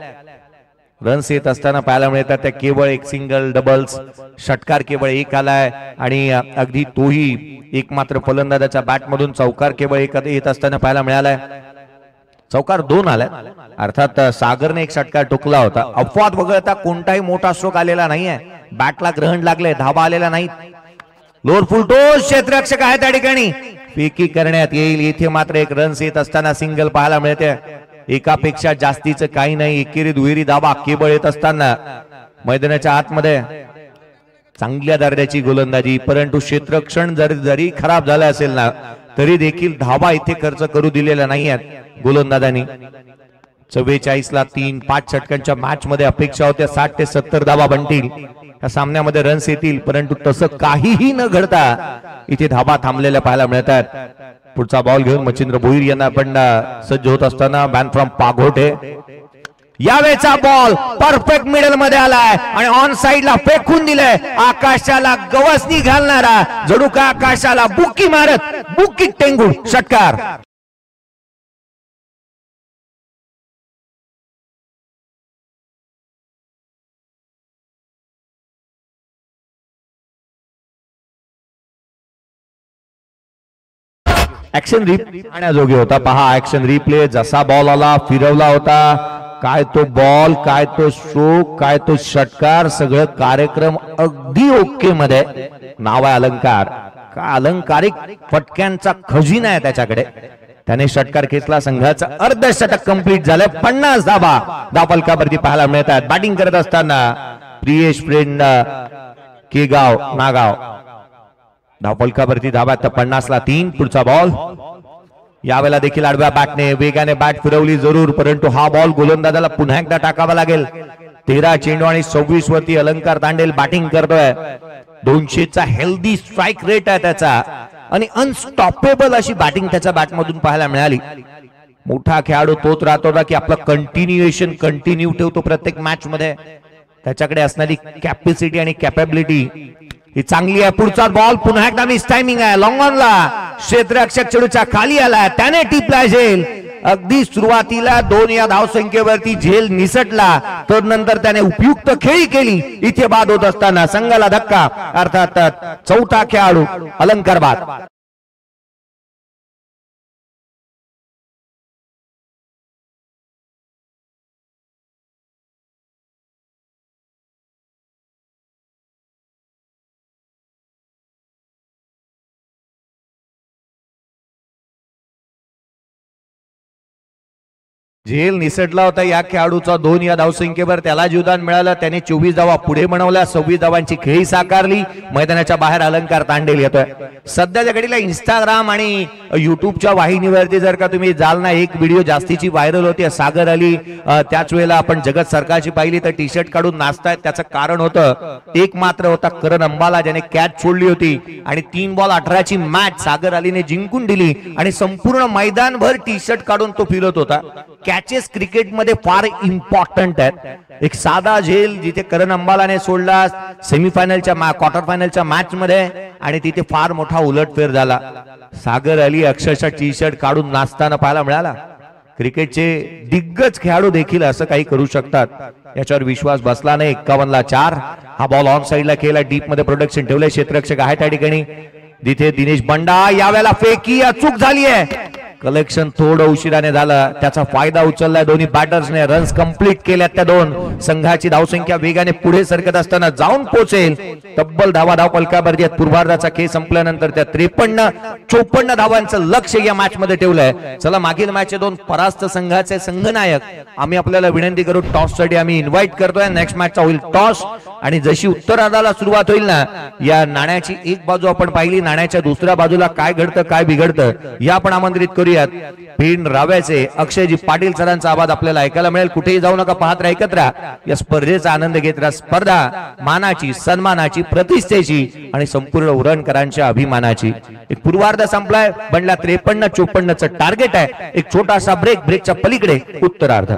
रन्स येत असताना पाहायला मिळतात त्या केवळ 1 सिंगल, डबल्स, षटकार केवळ 1 आलाय आणि अगदी तोही एक मात्र फलंदाजाच्या बॅटमधून चौकार केवळ 1 येत असताना पाहायला मिळालाय. चौकार 2 आलाय. अर्थात सागरने 1 षटकार टोकला होता. अपवाद वगळता कोणताही मोठा स्ट्रोक आलेला नाहीये. बॅटला ग्रहण लागले, धावा आलेला नाही. लोअर फुल टोस क्षेत्ररक्षक आहे त्या ठिकाणी. फेकी करण्यात येईल. इथे मात्र 1 रन्स येत असताना सिंगल पाहायला मिळते. एकापेक्षा जास्तीचं काही नाही. एकेरी दुहेरी धावा केवळ येत असताना मैदानाच्या आतमध्ये चांगल्या दर्जाची गोलंदाजी, परंतु क्षेत्ररक्षण जरी खराब झालं असेल ना तरी देखील धावा इथे खर्च करू दिलेल्या नाही आहेत गोलंदाजांनी. 44ला 3. 5 षटकांच्या मॅच मध्ये अपेक्षा होत्या 60 ते 70 धावा बनतील. या सामन्यामध्ये रन्स येतील, परंतु तसं काहीही न घडता इथे धावा थांबलेल्या पाहायला मिळतात. पुढचा बॉल घेऊन मच्छिंद्र भोईर यांना आपण सज्ज होत असताना मॅन फ्रॉम पाघोटे. यावेळेचा बॉल परफेक्ट मिडल मध्ये आलाय आणि ऑन साइडला फेकून दिलंय. आकाशाला गवसणी घालणारा, जणू का आकाशाला बुक्की मारत बुक्की टेंगून षटकार. ऍक्शन रिप्ले पाहण्याजोगे होता. पहा ऍक्शन रिप्ले. जसा बॉल आला फिरवला होता. काय तो बॉल, काय तो स्ट्रोक, काय तो षटकार, सगळं कार्यक्रम अगदी ओके मध्ये. नाव आहे अलंकार. का अलंकारिक फटक्यांचा खजिना आहे त्याच्याकडे. त्याने षटकार खेचला. संघाचा अर्धशतक कंप्लीट झालं. 50 धावा धावफलकावरती पाहायला मिळतात. बॅटिंग करत असताना प्रियेश फ्रेंड केगाव नागाव. धावफलकावरती धावा 50ला 3. पुढचा बॉल. यावेळेला देखील आडव्या बॅटने वेगाने बॅट फिरवली जरूर, परंतु हा बॉल गोलंदाजाला पुन्हा एकदा टाकावा लागेल. 13 चेंडू आणि 26 वरती अलंकार तांडेल बॅटिंग करतोय. 200चा हेल्दी स्ट्राईक रेट आहे त्याचा आणि अनस्टॉपेबल अशी बॅटिंग त्याच्या बॅटमधून पाहायला मिळाली. मोठा खेळाडू तोच राहतो ना की आपलं कंटिन्युएशन कंटिन्यू ठेवतो प्रत्येक मॅच मध्ये. त्याच्याकडे असणारी कॅपॅसिटी आणि कॅपेबिलिटी ही चांगली आहे. पुढचा बॉल पुन्हा एकदा मिस टायमिंग आहे. लॉंग ऑनला क्षेत्ररक्षक चेडूच्या खाली आला, त्याने टिपला झेल. अगदी सुरुवातीला 2 या धावसंख्येवरती झेल निसटला, तर नंतर त्याने उपयुक्त खेळी केली. इथे बाद होत असताना संघाला धक्का, अर्थात चौथा खेळाडू अलंकार बाद. झेल निसटला होता या खेळाडूचा. 2 या धावसंख्येवर त्याला जीवदान मिळालं. त्याने 24 धावा पुढे बनवल्या, 26 धावांची खेळी साकारली. मैदानाच्या बाहेर अलंकार तांडेल येतोय. सध्याच्या घडीला इंस्टाग्राम आणि युट्यूबच्या वाहिनीवरती जर का तुम्ही जाल ना, एक व्हिडिओ जास्तीची व्हायरल होती. सागर अली त्याच वेळेला आपण जगत सरकारची पाहिली तर टी शर्ट काढून नाचतायत. त्याचं कारण होतं एक मात्र होता करण अंबाला, ज्याने कॅच सोडली होती आणि 3 बॉल 18ची मॅच सागर अलीने जिंकून दिली आणि संपूर्ण मैदानभर टी शर्ट काढून तो फिरत होता. कॅचेस क्रिकेटमध्ये फार इम्पॉर्टंट आहेत. एक साधा झेल जिथे करण अंबालाने सोडला सेमीफायनलच्या क्वार्टर फायनलच्या मॅच मध्ये, आणि तिथे फार मोठा उलटफेर झाला. सागर अली अक्षरशः टी शर्ट काढून नाचताना पाहायला मिळाला. क्रिकेटचे दिग्गज खेळाडू देखील असं काही करू शकतात, याच्यावर विश्वास बसला नाही. 51ला 4. हा बॉल ऑन साइडला केला, डीप मध्ये प्रोडक्शन ठेवले. क्षेत्ररक्षक आहे त्या ठिकाणी. तिथे दिनेश बंडा, यावेळेला फेकी चूक झाली आहे. कलेक्शन थोडं उशिराने झालं, त्याचा फायदा उचललाय दोन्ही बॅटर्सने. रन्स कंप्लीट केल्यात त्या 2. संघाची धावसंख्या वेगाने पुढे सरकत असताना जाऊन पोहोचेल. तब्बल धावा धाव पलकावरती आहेत. पूर्वार्धाचा खेळ संपल्यानंतर त्या 53-54 धावांचं लक्ष या मॅच मध्ये ठेवलंय. चला, मागील मॅच 2 परास्त संघाचे संघनायक आम्ही आपल्याला विनंती करू, टॉस साठी आम्ही इन्व्हाइट करतोय. नेक्स्ट मॅचचा होईल टॉस, आणि जशी उत्तरार्धाला सुरुवात होईल ना, या नाण्याची एक बाजू आपण पाहिली, नाण्याच्या दुसऱ्या बाजूला काय घडतं काय बिघडतं या आपण आमंत्रित करूयात. भिंड राव्याचे अक्षयजी पाटील सरांचा आवाज आपल्याला ऐकायला मिळेल. कुठेही जाऊ नका, पाहत राहा, एकत्र या स्पर्धेचा आनंद घेत राहा. स्पर्धा मानाची, सन्मानाची, प्रतिष्ठेची आणि संपूर्ण उरणकरांच्या अभिमानाची. एक पूर्वार्ध संपलाय. बंडला 53-54चं टार्गेट आहे. एक छोटासा ब्रेक, ब्रेकच्या पलीकडे उत्तरार्ध.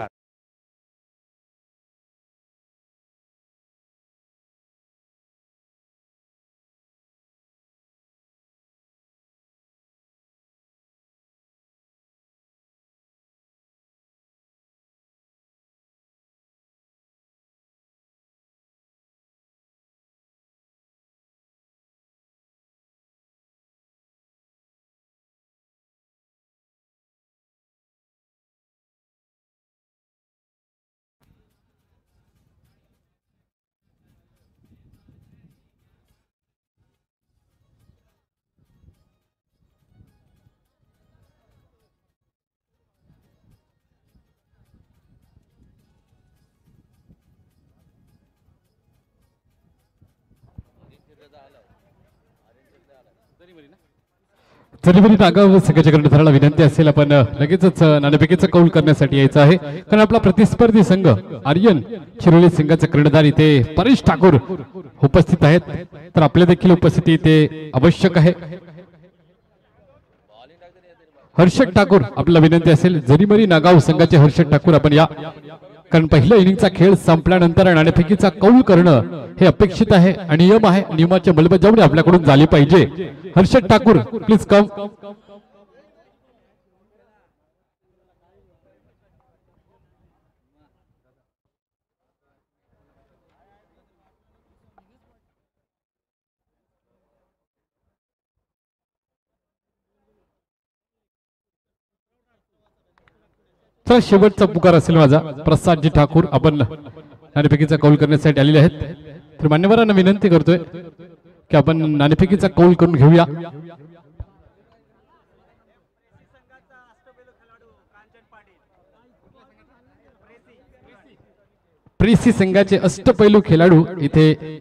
जरीबरी नागाव संघाच्या कर्णधाराला विनंती असेल आपण लगेचच नाणेफेकीचा कौल करण्यासाठी यायचं आहे, कारण आपला प्रतिस्पर्धी संघ आर्यन चिरोली संघाचे कर्णधार इथे परेश ठाकूर उपस्थित आहेत, तर आपल्या देखील उपस्थिती इथे आवश्यक आहे. हर्षद ठाकूर आपल्याला विनंती असेल, जरीमरी नागाव संघाचे हर्षद ठाकूर आपण या, कारण पहिल्या इनिंगचा खेळ संपल्यानंतर नाणेफेकीचा कौल करणं हे अपेक्षित आहे आणि नियम आहे, नियमाची अंमलबजावणी आपल्याकडून झाली पाहिजे. Harshad Thakur please come. शेवटचा पुकार असेल माझा, प्रसादजी ठाकूर आपण नाणेफेकीचा कौल करण्यासाठी आलेले आहेत, तर मान्यवरांना विनंती करतोय की आपण नाणेफेकीचा कौल करून घेऊया. प्रेसी संघाचे अष्टपैलू खेळाडू इथे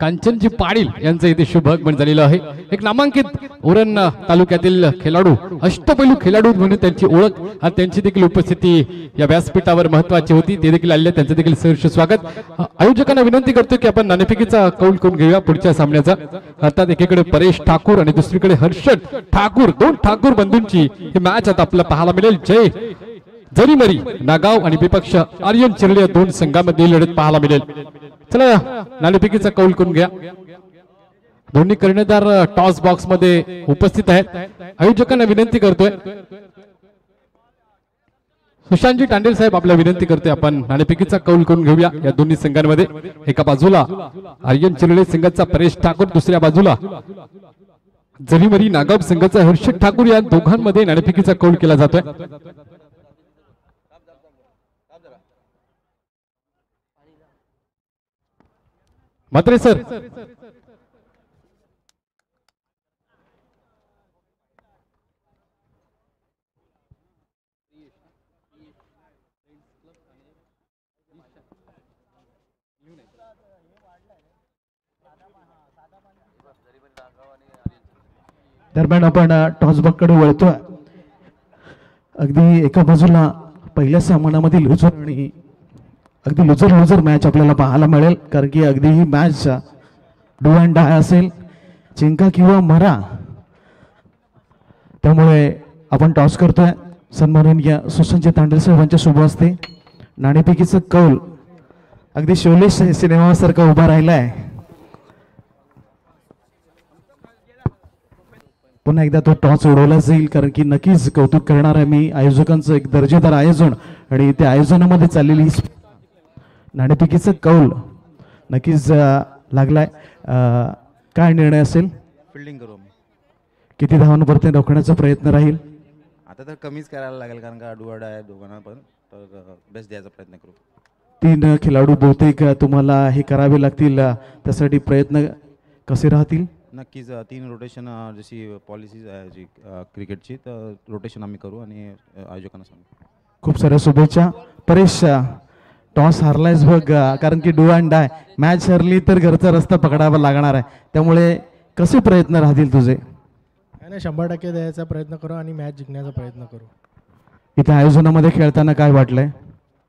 कांचनजी पाटील यांचं इथे शुभ आगमन झालेलं आहे. एक नामांकित उरण तालुक्यातील खेळाडू, अष्टपैलू खेळाडू म्हणून त्यांची ओळख आणि त्यांची देखील उपस्थिती या व्यासपीठावर महत्वाची होती, ते देखील आले, त्यांचं देखील सहर्ष स्वागत. आयोजकांना विनंती करतो की आपण नाणेफेकीचा कौल करून घेऊया पुढच्या सामन्याचा. अर्थात एकीकडे परेश ठाकूर आणि दुसरीकडे हर्षद ठाकूर, दोन ठाकूर बंधूंची ही मॅच आता आपल्याला पाहायला मिळेल. जय जरीमरी नागाव आणि विपक्ष आर्यन चिरोली या दोन संघांमध्ये लढत पाहायला मिळेल. चला नाणेफेकीचा कौल करून घ्या. दोन्ही कर्णधार टॉस बॉक्स मध्ये उपस्थित आहेत. आयोजकांना विनंती करतोय, सुशांतजी तांडेल साहेब आपल्या विनंती करतोय, आपण नाणेफेकीचा कौल करून घेऊया या दोन्ही संघांमध्ये. एका बाजूला आर्यन चिरळे संघाचा परेश ठाकूर, दुसऱ्या बाजूला जरीमरी नागाव संघाचा हर्षद ठाकूर. या दोघांमध्ये नाणेफेकीचा कौल केला जातोय. मात्र सर दरम्यान आपण टॉसबॉक्सकडे वळतोय. अगदी एका बाजूला पहिल्या सामन्यामध्ये लुझर आणि अगदी लुझर मॅच आपल्याला पाहायला मिळेल, कारण की अगदी ही मॅच डू अँड डाय असेल, जिंका किंवा मरा. त्यामुळे आपण टॉस करतोय. सन्माननीय सुशांतजी तांडेल साहेबांच्या शुभ हस्ते नाणेफेकीचं कौल अगदी शोले सिनेमासारखा उभा राहिलाय. पुन्हा एकदा तो टॉस उडवला जाईल, कारण की नक्कीच कौतुक करणार आहे मी आयोजकांचं एक दर्जेदार आयोजन आणि त्या आयोजनामध्ये चाललेली नाणेफेकीचं कौल नक्कीच लागलाय. काय निर्णय असेल? फिल्डिंग करू आम्ही. किती धावांवरती रोखण्याचा प्रयत्न राहील? आता तर कमीच करायला लागेल, कारण का डुवाडा आहे दोघांना पण, तर बेस्ट द्यायचा प्रयत्न करू. 3 खेळाडू बहुतेक तुम्हाला हे करावे लागतील, त्यासाठी प्रयत्न कसे राहतील? नक्कीच 3 रोटेशन जशी पॉलिसीज आहे जी क्रिकेटची, तर रोटेशन आम्ही करू आणि आयोजकांना सांगू. खूप साऱ्या शुभेच्छा. परेश, टॉस हारलायच बघ, कारण की डू अँड डाय मॅच हरली तर घरचा रस्ता पकडावा लागणार आहे. त्यामुळे कसे प्रयत्न राहतील तुझे? नाही, 100% द्यायचा प्रयत्न करू आणि मॅच जिंकण्याचा प्रयत्न करू. इथे आयोजनामध्ये खेळताना काय वाटलंय?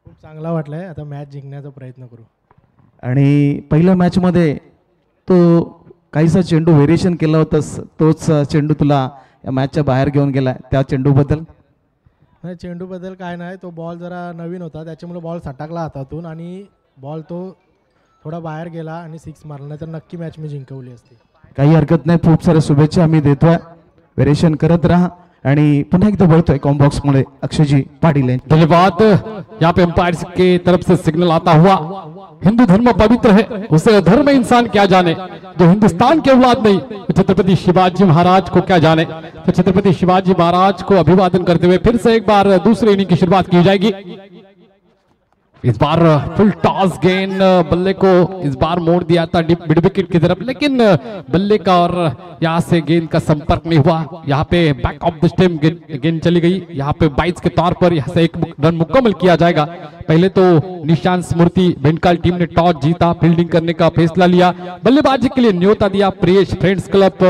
खूप चांगला वाटलंय. आता मॅच जिंकण्याचा प्रयत्न करू. आणि पहिल्या मॅचमध्ये तो काहीसा चेंडू व्हेरिएशन केला होतास, तोच चेंडू तुला या मॅचच्या बाहेर घेऊन गेला, त्या चेंडूबद्दल? नाही, चेंडूबद्दल काय नाही, तो बॉल जरा नवीन होता त्याच्यामुळे बॉल सटाकला हातातून आणि बॉल तो थोडा बाहेर गेला आणि 6 मारला, नाही तर नक्की मॅच मी जिंकवली असती. काही हरकत नाही. खूप साऱ्या शुभेच्छा आम्ही देतोय. व्हेरिएशन करत राहा. आणि पुन्हा एकदा बोलतोय कॉम्बॉक्स मध्ये अक्षयजी पाटील यांचे धन्यवाद. यहाँ पे एम्पायर के तरफ से सिग्नल आता हुआ, हिंदू धर्म पवित्र है, उसे धर्म इंसान क्या जाने, जो हिंदुस्तान के औलाद नहीं तो छत्रपति शिवाजी महाराज को क्या जाने. तो छत्रपति शिवाजी महाराज को अभिवादन करते हुए फिर से एक बार दूसरे इनिंग की शुरुआत की जाएगी. इस बार फुल टॉस गेंद बल्ले को इस बार मोड़ दिया था मिड विकेट की तरफ, लेकिन बल्ले का और यहाँ से गेंद का संपर्क नहीं हुआ. यहाँ पे बैक ऑफ द स्टंप गेंद चली गई. यहाँ पे 22 के तौर पर यहाँ से 1 रन मुकम्मल किया जाएगा. पहले तो निशांत स्मृति बेंटकाल टीम ने टॉस जीता, फील्डिंग करने का फैसला लिया. बल्लेबाजी के लिए न्योता दिया Priyesh friends club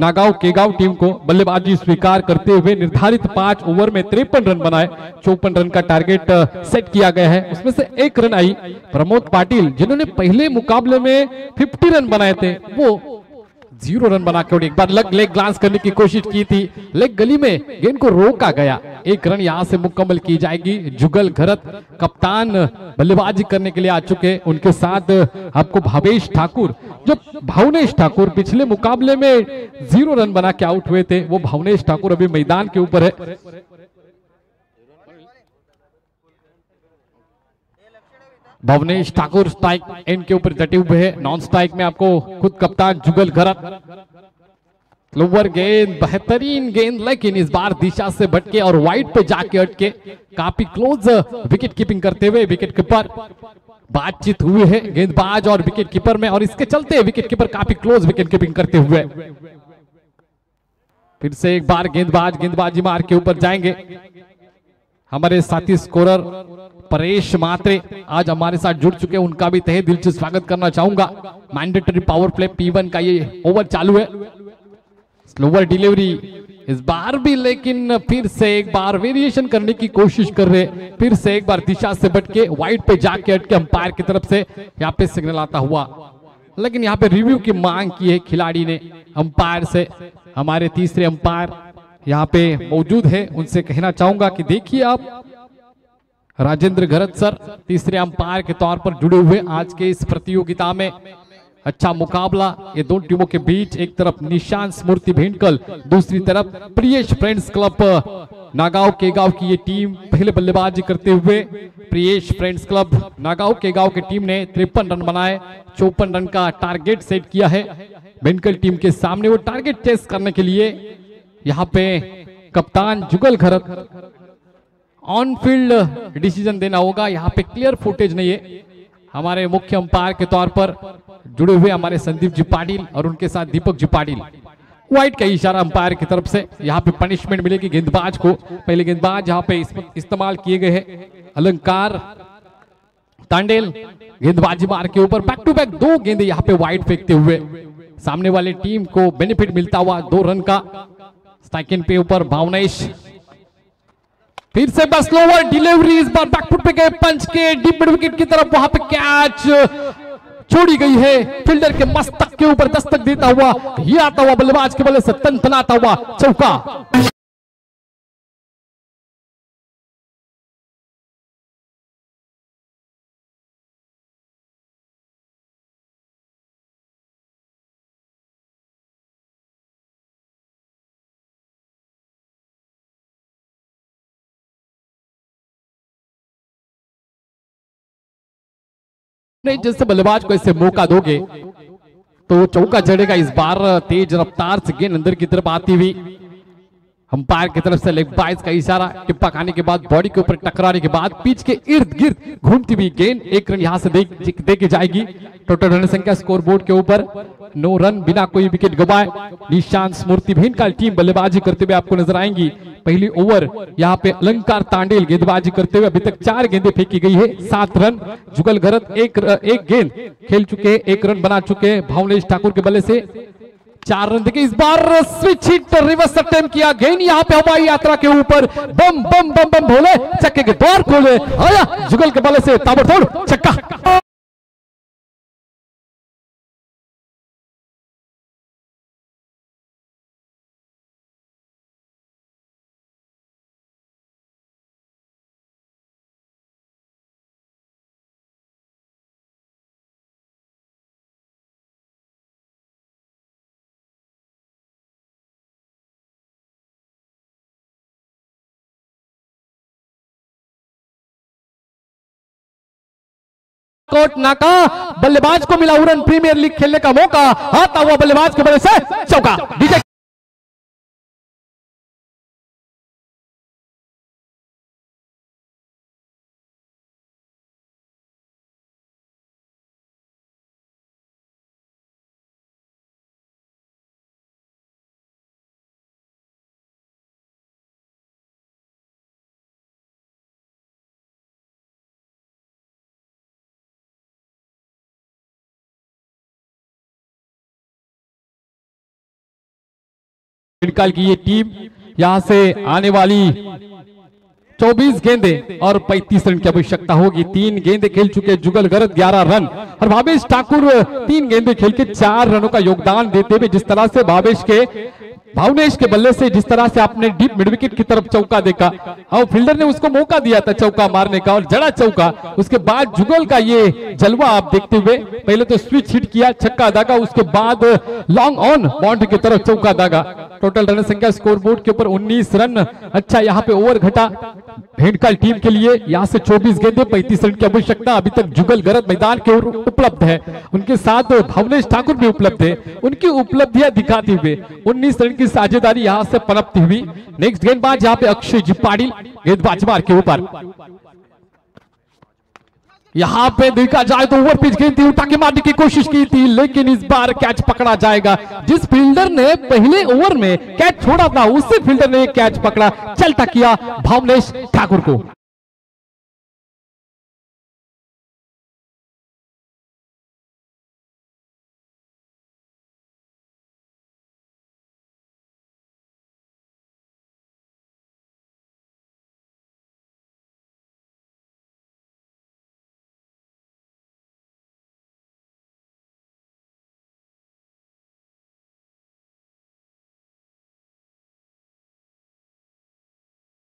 Nagaon Kegaon team को. बल्लेबाजी स्वीकार करते हुए निर्धारित 5 ओवर में 53 रन बनाए. 54 रन का टारगेट सेट किया गया है, उसमें से 1 रन आई. प्रमोद पाटिल जिन्होंने पहले मुकाबले में 50 रन बनाए थे, वो 0 रन बना के एक बार लेग ग्लांस करने की कोशिश की थी, लेग गली में गेंद को रोका गया. 1 रन यहां से मुकम्मल की जाएगी. जुगल घरत कप्तान बल्लेबाजी करने के लिए आ चुके. उनके साथ आपको भावेश ठाकुर, जो भावनेश ठाकुर पिछले मुकाबले में 0 रन बना के आउट हुए थे, वो भावनेश ठाकुर अभी मैदान के ऊपर है. भवनेश ठाकुर स्ट्राइक एंड के ऊपर डटे हुए हैं. नॉन स्ट्राइक में आपको खुद कप्तान जुगल घरत. लोअर गेंद, बेहतरीन गेंद, लेकिन इस बार दिशा से भटके और वाइड पे जाके अटके. काफी क्लोज विकेट कीपिंग करते हुए विकेट कीपर बातचीत हुई है गेंदबाज और विकेट कीपर में, और इसके चलते विकेट कीपर काफी क्लोज विकेट कीपिंग करते हुए फिर से एक बार गेंदबाजी मार के ऊपर जाएंगे. हमारे साथी स्कोरर परेश मात्रे आज हमारे साथ जुड़ चुके हैं, उनका भी तहे दिल से स्वागत करना चाहूंगा. मैंडेटरी पावर प्ले P1 का ये ओवर चालू है. स्लोअर डिलीवरी इस बार भी, लेकिन फिर से एक बार वेरिएशन करने की कोशिश कर रहे. फिर से एक बार दिशा से भटके वाइड पे जाके अटके. अंपायर की तरफ से यहाँ पे सिग्नल आता हुआ, लेकिन यहाँ पे रिव्यू की मांग की है खिलाड़ी ने अंपायर से. हमारे तीसरे अंपायर यहाँ पे मौजूद है, उनसे कहना चाहूंगा कि देखिए आप राजेंद्र घरत सर तीसरे अंपायर के तौर पर जुड़े हुए आज के इस प्रतियोगिता में. अच्छा मुकाबला ये दो टीमों के बीच, एक तरफ निशान स्मृति भेंटकल, दूसरी तरफ प्रियेश फ्रेंड्स क्लब नागांव के गांव की ये टीम पहले बल्लेबाजी करते हुए। प्रियेश फ्रेंड्स क्लब नागांव के गांव की टीम ने 53 रन बनाए, 54 रन का टारगेट सेट किया है भेंटकल टीम के सामने। वो टारगेट चेस करने के लिए यहाँ पे कप्तान जुगल खरत ऑन फील्ड डिसीजन देना होगा। यहाँ पे क्लियर फुटेज नहीं है। हमारे मुख्य अंपायर के तौर पर जुड़े हुए हमारे संदीप जी पाटिल और उनके साथ दीपक जी पाटिल। वाइट का इशारा अंपायर की तरफ से। यहाँ पे पनिशमेंट मिलेगी गेंदबाज को। पहले गेंदबाज यहाँ पे इस्तेमाल किए गए हैं अलंकार तांडेल, गेंदबाजी मार के ऊपर बैक टू बैक 2 गेंदे यहाँ पे वाइड फेंकते हुए सामने वाले टीम को बेनिफिट मिलता हुआ 2 रन का। सेकंड पे ऊपर भावनेश, फिर से बस स्लोवर डिलीवरी, इस बार बैकफुट पे गए पंच के डीप मिड विकेट की तरफ, वहां पे कैच छोड़ी गई है। फील्डर के मस्तक के ऊपर दस्तक देता हुआ ये आता हुआ बल्लेबाज के बल्ले से तनतनाता हुआ चौका। नहीं, जैसे बल्लेबाज को ऐसे मौका दोगे तो चौका जड़ेगा। इस बार तेज रफ्तार से गेंद अंदर की तरफ आती हुई अंपायर की तरफ से लेग बाइस का इशारा। टिप्पा खाने के बाद बॉडी के ऊपर टकराने के बाद पिच के इर्द गिर्द घूमती हुई गेंद 1 रन यहां से दे के जाएगी। टोटल रन संख्या स्कोर बोर्ड के ऊपर 9 रन बिना कोई विकेट गवाए। निशान स्मृति भेंटकल टीम बल्लेबाजी करते हुए आपको नजर आएंगी। पहली ओवर यहाँ पे अलंकार तांडेल गेंदबाजी करते हुए अभी तक 4 गेंदें फेंकी गई है, 7 रन। जुगल गरत एक गेंद खेल चुके, 1 रन बना चुके। भावनेश ठाकुर के बल्ले से 4 रन देके इस बार स्विच हिट रिवर्स अटेम्प्ट किया। गेंद यहाँ पे हवाई यात्रा के ऊपर बम बम बम बम भोले छक्के के द्वार खोले। आया जुगल के बल्ले से ताबड़तोड़ छक्का। कोट नाका बल्लेबाज को मिला उड़न प्रीमियर लीग खेलने का मौका। आता हुआ बल्लेबाज के बल्ले से चौका। डीजे भेंटकल की ये टीम यहां से आने वाली 24 गेंदे और 35 रन की आवश्यकता होगी। 3 गेंदे खेल चुके जुगल गरत 11 रन और भावेश ठाकुर 3 गेंदे खेल के 4 रनों का योगदान देते हुए जिस तरह से भावनेश के बल्ले से जिस तरह से आपने डीप मिड विकेट की तरफ चौका देखा और फील्डर ने उसको मौका दिया था चौका मारने का और जड़ा चौका। उसके बाद जुगल का ये जलवा आप देखते हुए पहले तो स्विच हिट किया छक्का दागा, उसके बाद लॉन्ग ऑन बाउंड्री की तरफ चौका दागा। टोटल रन संख्या स्कोर बोर्ड के ऊपर 19 रन। अच्छा यहाँ पे ओवर घटा भेंटकल टीम के लिए। यहाँ से 24 गेंदे 35 रन की आवश्यकता। अभी तक जुगल गरत मैदान के उपलब्ध है, उनके साथ भावनेश ठाकुर भी उपलब्ध है। उनकी उपलब्धियां दिखाते हुए 19 रन की साझेदारी यहाँ से पनपती हुई। नेक्स्ट गेंदबाज यहाँ पे अक्षय जी पाटिल गेंदबाज मार के ऊपर। यहां पे देखा जाए तो ओवर पिच गेंद थी, उठा के मारने की कोशिश की थी लेकिन इस बार कैच पकड़ा जाएगा। जिस फील्डर ने पहले ओवर में कैच छोड़ा था उसी फील्डर ने कैच पकड़ा, चलता किया भावनेश ठाकुर को।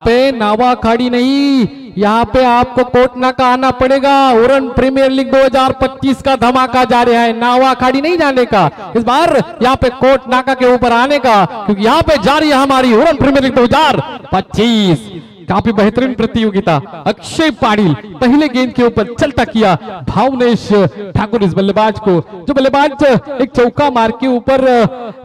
पे नावाखाड़ी नहीं, यहाँ पे आपको कोटनाका आना पड़ेगा। उरन प्रीमियर लीग 2025 का धमाका जारी है, नावाखाड़ी नहीं जाने का, इस बार यहाँ पे कोटनाका के ऊपर आने का, क्योंकि यहाँ पे जारी है हमारी उरन प्रीमियर लीग 2025। काफी बेहतरीन प्रतियोगिता। अक्षय पाटिल पहले गेंद के ऊपर चलता किया भावनेश ठाकुर इस बल्लेबाज को, जो बल्लेबाज एक चौका मार के ऊपर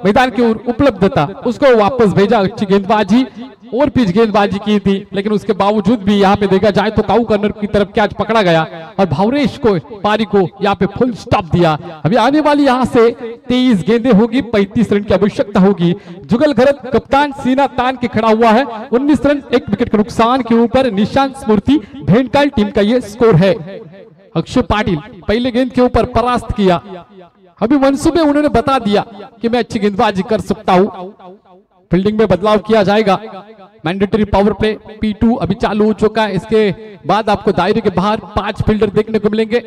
मैदान के उपलब्ध था, उसको वापस भेजा। अच्छी गेंदबाजी और पिच गेंदबाजी की थी, लेकिन उसके बावजूद भी यहाँ पे देखा जाए तो काउ कर्नर की तरफ कैच पकड़ा गया और भावनेश को पारी को यहाँ पे फुल स्टॉप दिया। अभी आने वाली यहाँ से 23 गेंदें होगी, 35 रन की आवश्यकता होगी। जुगल घरत कप्तान सीना तान के खड़ा हुआ है, 19 रन 1 विकेट के नुकसान के ऊपर निशांत स्मृति भेंटकाल टीम का ये स्कोर है। अक्षय पाटिल पहले गेंद के ऊपर परास्त किया, अभी मंसूबे उन्होंने बता दिया कि मैं अच्छी गेंदबाजी कर सकता हूं। फील्डिंग में बदलाव किया जाएगा। मैंडेटरी पावर प्ले P2 अभी चालू हो चुका है, इसके बाद आपको दायरे के बाहर 5 फील्डर देखने को मिलेंगे।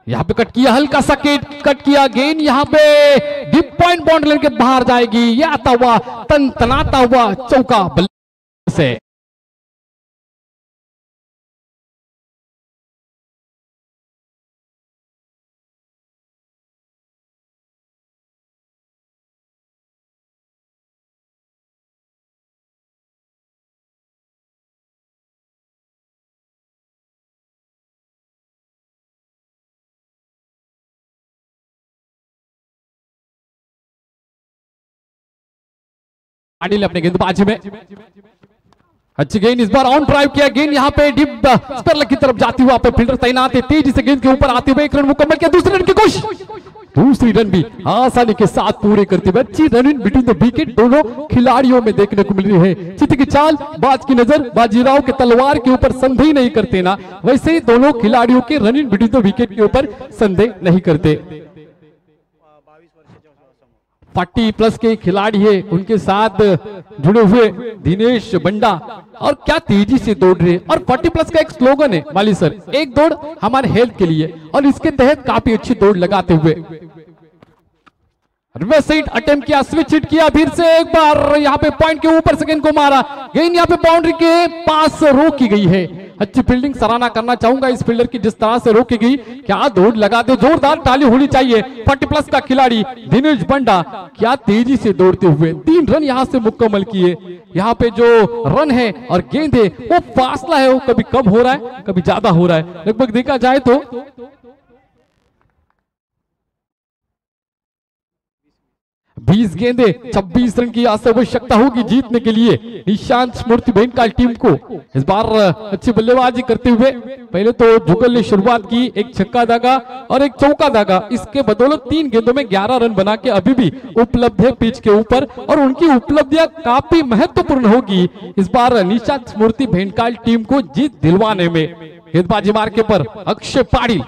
यहाँ पे कट किया, हल्का सा कट किया, गेंद यहाँ पे डीप पॉइंट बाउंड्री के बाहर जाएगी। ये आता हुआ तनतनाता हुआ चौका बल्ले से। पाटिल अपने गेंदबाजी में अच्छी गेंद, इस बार ऑन ड्राइव किया, गेंद यहाँ पे डीप स्पर की तरफ जाती हुआ पे फील्डर तैनात है, तेजी से गेंद के ऊपर आते हुए 1 रन मुकम्मल किया। दूसरे रन की कोशिश, दूसरी रन भी आसानी के साथ पूरे करते हुए अच्छी run in between the wicket दोनों खिलाड़ियों में देखने को मिल रही है। चित की चाल, बाज की नजर, बाजीराव के तलवार के ऊपर संदेह नहीं करते ना, वैसे ही दोनों खिलाड़ियों के run in between the wicket के ऊपर संदेह नहीं करते। 40+ के खिलाड़ी है, उनके साथ जुड़े हुए दिनेश बंडा, और क्या तेजी से दौड़ रहे। और 40+ का एक स्लोगन है वाली सर, एक दौड़ हमारे हेल्थ के लिए, और इसके तहत काफी अच्छी दौड़ लगाते हुए रिवर्स हिट अटेम्प्ट किया, स्विच हिट किया, फिर से एक बार यहाँ पे पॉइंट के ऊपर से गेंद को मारा, गेंद यहाँ पे बाउंड्री के पास रोकी गई है। अच्छी फील्डिंग सराहना करना चाहूंगा इस फील्डर की, जिस तरह से रोकी गई, क्या दौड़ लगाते, जोरदार ताली होनी चाहिए। 40+ का खिलाड़ी दिनेश बंडा क्या तेजी से दौड़ते हुए 3 रन यहाँ से मुकम्मल किए। यहाँ पे जो रन है और गेंद है वो फासला है, वो कभी कम हो रहा है कभी ज्यादा हो रहा है। लगभग देखा जाए तो 20 गेंदे 26 रन की आवश्यकता होगी जीतने के लिए निशांत स्मृति भेंटकाल टीम को। इस बार अच्छी बल्लेबाजी करते हुए पहले तो जुगल ने शुरुआत की, एक छक्का दागा और एक चौका दागा, इसके बदौलत 3 गेंदों में 11 रन बना के अभी भी उपलब्ध है पिच के ऊपर, और उनकी उपलब्धियां काफी महत्वपूर्ण होगी इस बार निशांत स्मृति भेंटकाल टीम को जीत दिलवाने में। गेंदबाजी मार्के पर अक्षय पाटिल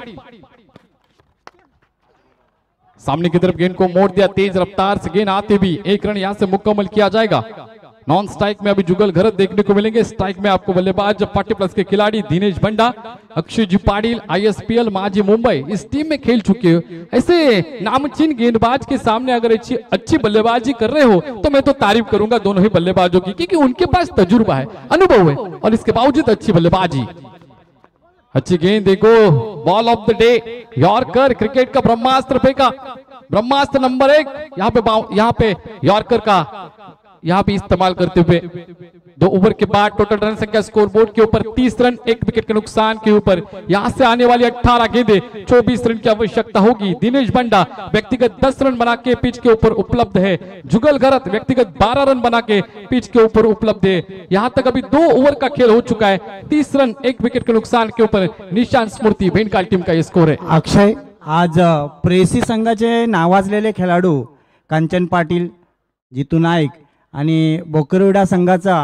सामने की तरफ गेंद को मोड़ दिया, तेज रफ्तार से गेंद आते भी 1 रन यहां से मुकम्मल किया जाएगा। नॉन स्ट्राइक में अभी जुगल घरत देखने को मिलेंगे, स्ट्राइक में आपको बल्लेबाज 40+ के खिलाड़ी दिनेश बंडा, अक्षय जी पाटिल ISPL माजी मुंबई इस टीम में खेल चुके हो। ऐसे नामचीन गेंदबाज के सामने अगर अच्छी बल्लेबाजी कर रहे हो तो मैं तो तारीफ करूंगा दोनों ही बल्लेबाजों की, क्योंकि उनके पास तजुर्बा है, अनुभव है, और इसके बावजूद अच्छी बल्लेबाजी। अच्छी गेंद, देखो ball of the day, yorker, cricket का ब्रह्मास्त्र फेंका, ब्रह्मास्त्र नंबर 1 यहाँ पे यॉर्कर का यहाँ पे इस्तेमाल करते हुए 2 ओवर के बाद टोटल रन संख्या स्कोरबोर्ड के ऊपर 30 रन 1 विकेट के नुकसान के ऊपर। यहाँ से आने वाली 18 गेंदे 24 रन की आवश्यकता होगी। दिनेश बंडा व्यक्तिगत 10 रन बना के पिच के ऊपर उपलब्ध है, जुगल घरत व्यक्तिगत 12 रन बना के पिच के ऊपर उपलब्ध है। यहाँ तक अभी 2 ओवर का खेल हो चुका है, 30 रन 1 विकेट के नुकसान के ऊपर निशांत स्मृति भेंटकाल टीम का ये स्कोर है। अक्षय, आज प्रेसी संघाचे नावाजलेले खेळाडू कांचन पाटील, जितू नाईक आणि बोकरविडा संघाचा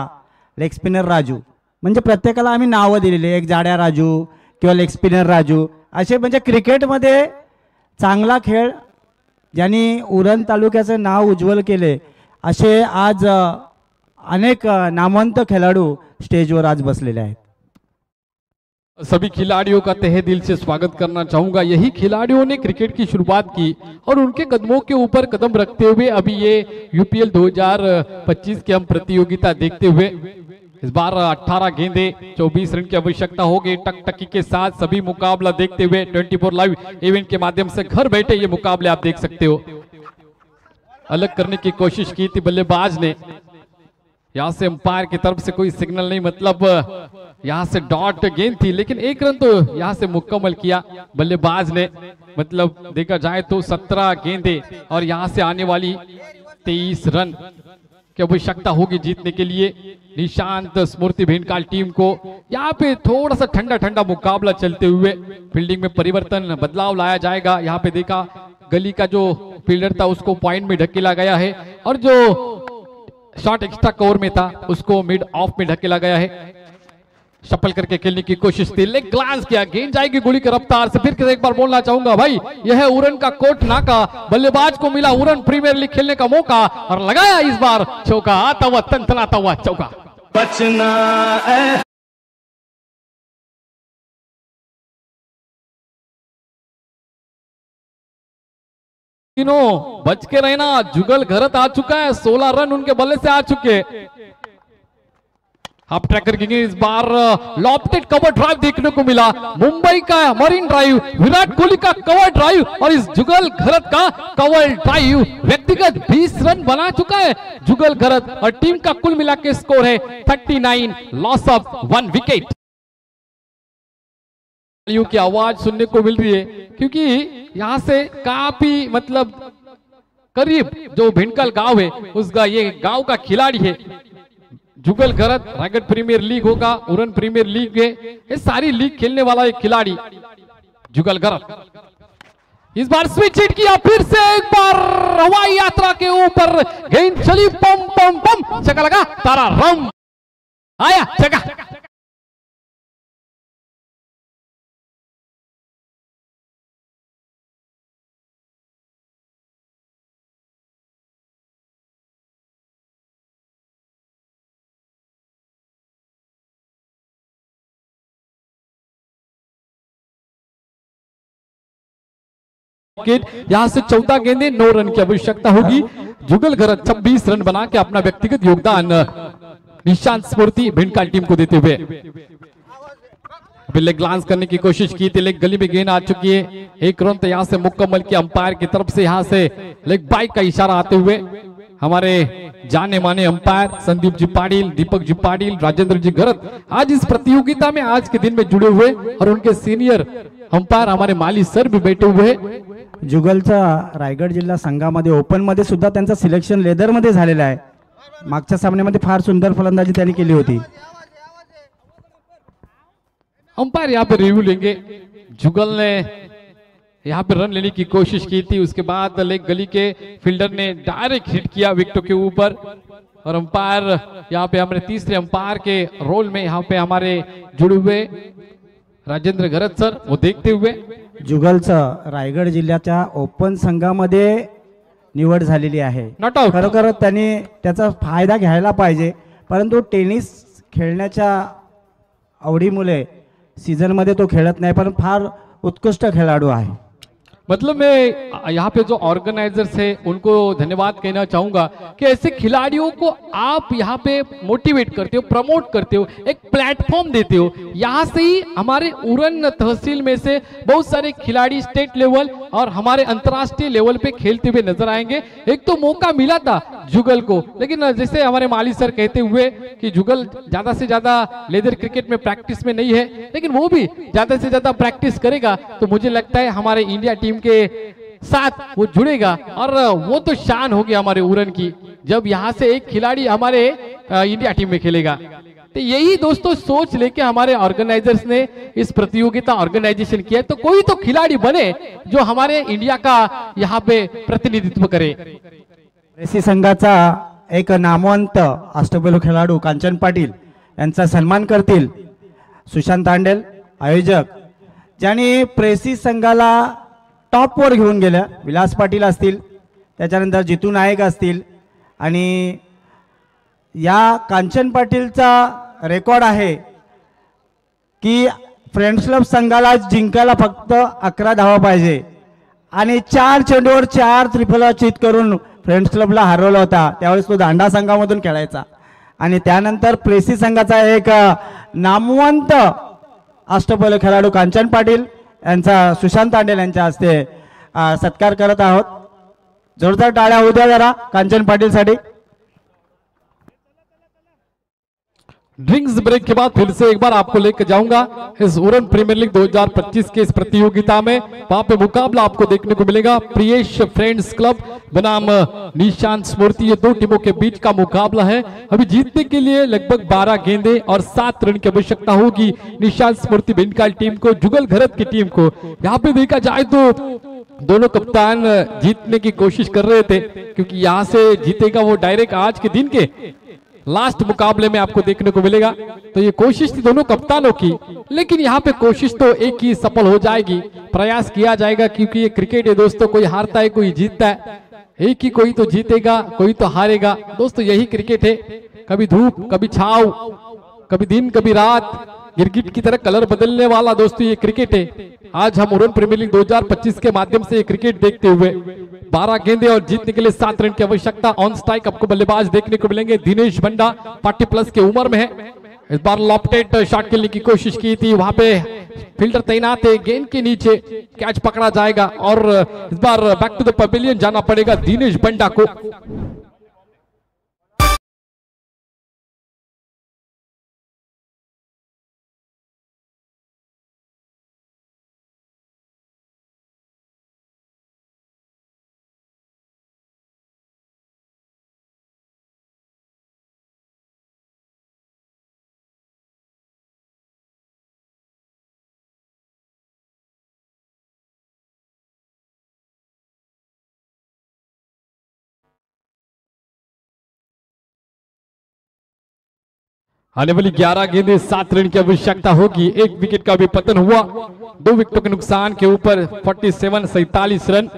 लेग स्पिनर राजू, म्हणजे प्रत्येकाला आम्ही नावं दिलेली, एक जाड्या राजू किंवा लेग स्पिनर राजू, असे म्हणजे क्रिकेटमध्ये चांगला खेळ ज्यांनी उरण तालुक्याचं नाव उज्ज्वल केले असे आज अनेक नामवंत खेळाडू स्टेजवर आज बसलेले आहेत। सभी खिलाड़ियों का तहे दिल से स्वागत करना चाहूंगा। यही खिलाड़ियों ने क्रिकेट की शुरुआत की और उनके कदमों के ऊपर कदम रखते हुए अभी ये यूपीएल 2025 की हम प्रतियोगिता देखते हुए इस बार 18 गेंदे 24 रन की आवश्यकता होगी। टकटकी के साथ सभी मुकाबला देखते हुए 24 लाइव इवेंट के माध्यम से घर बैठे ये मुकाबले आप देख सकते हो। अलग करने की कोशिश की थी बल्लेबाज ने, यहां से अंपायर की तरफ से कोई सिग्नल नहीं, मतलब यहां से डॉट गेंद थी, लेकिन एक रन तो यहां से मुकम्मल किया बल्लेबाज ने। मतलब देखा जाए तो 17 गेंदे और यहां से आने वाली 23 रन की आवश्यकता होगी जीतने के लिए। निशांत स्मृति भेंटकाल टीम को यहाँ पे थोड़ा सा ठंडा ठंडा मुकाबला चलते हुए फील्डिंग में परिवर्तन बदलाव लाया जाएगा। यहाँ पे देखा गली का जो फील्डर था उसको पॉइंट में ढकेला गया है और जो शॉट एक्स्ट्रा कवर में था उसको मिड ऑफ में ढकेला गया है। शफल करके खेलने की कोशिश थी, लेग ग्लांस किया, गेंद जाएगी गोली की रफ्तार से। फिर एक बार बोलना चाहूंगा भाई, यह है उरन का कोट नाका। बल्लेबाज को मिला उरन प्रीमियर लीग खेलने का मौका और लगाया इस बार चौका, आता हुआ तनतनाता हुआ चौका। बचना तीनों बच के रहना। जुगल घरत आ चुका है, 16 रन उनके बल्ले से आ चुके। हाफ ट्रैकर की इस बार लॉफ्टेड कवर ड्राइव देखने को मिला। मुंबई का मरीन ड्राइव, विराट कोहली का कवर ड्राइव और इस जुगल घरत का कवर ड्राइव। व्यक्तिगत 20 रन बना चुका है जुगल घरत और टीम का कुल मिला के स्कोर है 39, लॉस ऑफ 1 विकेट। की आवाज सुनने को मिल रही है क्योंकि यहां से काफी मतलब करीब जो भिंडकल गांव है उसका ये गांव का खिलाड़ी है। जुगल घरत रायगढ़ प्रीमियर लीग होगा, उरन प्रीमियर लीग है, ये सारी लीग खेलने वाला एक खिलाड़ी जुगल घरत। इस बार स्विच हिट किया, फिर से एक बार हवाई यात्रा के ऊपर गेंद चली, पम पम पम, चका लगा, तारा रम आया चका। यहां से 14 गेंदे 9 रन की आवश्यकता होगी। जुगल घरत 26 रन बना के अपना व्यक्तिगत योगदान निशांत स्फूर्ति भेंटकाल टीम को देते हुए लेग ग्लांस करने की कोशिश की थी, लेग गली में गेंद आ चुकी है। एक रन तो यहां से मुकम्मल किया अंपायर की तरफ से। यहां से लेग बाइक का इशारा आते हुए हमारे जाने माने अंपायर संदीप जी पाटिल, दीपक जी पाटिल, राजेंद्र जी घरत आज इस प्रतियोगिता में आज के दिन में जुड़े हुए और उनके सीनियर अंपायर हमारे माली सर भी बैठे हुए। जुगलचा रायगड जिल्हा संघामध्ये ओपन मध्ये सुद्धा त्यांचा सिलेक्शन लेदर मध्ये झालेला आहे। मागच्या सामन्यामध्ये फार सुंदर फलंदाजी त्यांनी केली होती। अंपायर यहाँ पे रिव्यू लेंगे। जुगल ने यहाँ पे रन लेने की कोशिश की थी, उसके बाद लेग गली के फील्डर ने डायरेक्ट हिट किया विकेटों के ऊपर और अंपायर यहाँ पे हमारे तीसरे अंपायर के रोल में यहाँ पे हमारे जुड़े हुए राजेंद्र घरत सर, वो देखते हुए जुगलचं रायगड जिल्ह्याच्या ओपन संघामध्ये निवड झालेली आहे। Not out. खरोखर त्यांनी त्याचा फायदा घ्यायला पाहिजे, परंतु टेनिस खेळण्याच्या आवडीमुळे सीझन मध्ये तो खेळत नाही, पण फार उत्कृष्ट खेळाडू आहे। मतलब मैं यहाँ पे जो ऑर्गेनाइजर्स है उनको धन्यवाद कहना चाहूंगा कि ऐसे खिलाड़ियों को आप यहाँ पे मोटिवेट करते हो, प्रमोट करते हो, एक प्लेटफॉर्म देते हो। यहाँ से ही हमारे उरन तहसील में से बहुत सारे खिलाड़ी स्टेट लेवल और हमारे अंतर्राष्ट्रीय लेवल पे खेलते हुए नजर आएंगे। एक तो मौका मिला था जुगल को, लेकिन जैसे हमारे माली सर कहते हुए कि जुगल ज्यादा से ज्यादा लेदर क्रिकेट में प्रैक्टिस में नहीं है, लेकिन वो भी ज्यादा से ज्यादा प्रैक्टिस करेगा तो मुझे लगता है हमारे इंडिया टीम के साथ वो जुड़ेगा और वो तो शान होगी हमारे उरन की जब यहाँ से एक खिलाड़ी हमारे इंडिया टीम में खेलेगा। तो यही दोस्तों सोच लेके हमारे ऑर्गेनाइजर्स ने इस प्रतियोगिता ऑर्गेनाइजेशन किया, तो कोई तो खिलाड़ी बने जो हमारे इंडिया का यहाँ पे प्रतिनिधित्व करे। प्रेसी संघाचा एक नामवंत अष्टपैलू खेळाडू कांचन पाटील यांचा सन्मान करतील सुशांत तांडेल आयोजक, ज्यांनी प्रेसी संघाला टॉप वर घेऊन गेल्या। विलास पाटील असतील, त्याच्यानंतर जितू नायक असतील आणि या कांचन पाटीलचा रेकॉर्ड आहे की फ्रेंड्स क्लब संघाला जिंकायला फक्त 11 धावा पाहिजे आणि 4 चेंडूवर 4 त्रिफला चित करून फ्रेंड्स क्लबला हरवला होता. त्यावेळेस तो दांडा संघामधून खेळायचा. आणि त्यानंतर प्रेसी संघाचा एक नामवंत अष्टपैलू खेळाडू कांचन पाटील यांचा सुशांत तांडेल यांच्या हस्ते सत्कार करत आहोत. जोरदार टाळ्या होऊ द्या जरा कांचन पाटील साठी. ड्रिंक्स ब्रेक के बाद फिर से एक बार आपको लेकर जाऊंगा इस उरन प्रीमियर लीग 2025 के इस प्रतियोगिता में. वहां पे मुकाबला आपको देखने को मिलेगा. प्रियेश फ्रेंड्स क्लब बनाम निशांत स्मृति, ये दो टीमों के बीच का मुकाबला है. अभी जीतने के लिए लगभग 12 गेंदे और 7 रन की आवश्यकता होगी निशांत स्मृति बेनकाल टीम को, जुगल घरत की टीम को. यहाँ पे देखा जाए तो दोनों कप्तान जीतने की कोशिश कर रहे थे, क्योंकि यहां से जीतेगा वो डायरेक्ट आज के दिन के लास्ट मुकाबले में आपको देखने को मिलेगा. तो ये कोशिश थी दोनों कप्तानों की, लेकिन यहाँ पे कोशिश तो एक ही सफल हो जाएगी. प्रयास किया जाएगा, क्योंकि ये क्रिकेट है दोस्तों, कोई हारता है कोई जीतता है. एक ही कोई तो जीतेगा कोई तो हारेगा दोस्तों, यही क्रिकेट है. कभी धूप कभी छाव, कभी दिन कभी रात, गिरगिट की तरह कलर बदलने वाला दोस्तों ये क्रिकेट है. आज हम उरन प्रीमियर लीग 2025 के माध्यम से ये क्रिकेट देखते हुए 12 गेंदे और जीतने के लिए 7 रन की आवश्यकता. ऑन स्ट्राइक आपको बल्लेबाज देखने को मिलेंगे. दिनेश बंडा 40+ के उम्र में है. इस बार लॉफ्टेड शॉट खेलने की कोशिश की थी, वहां पे फील्डर तैनात है. गेंद के नीचे कैच पकड़ा जाएगा और इस बार बैक टू द पवेलियन जाना पड़ेगा दिनेश बंडा को. आने वाली 11 गेंदें 7 रन की आवश्यकता होगी. 1 विकेट का भी पतन हुआ, 2 विकेटों के नुकसान के ऊपर 47 रन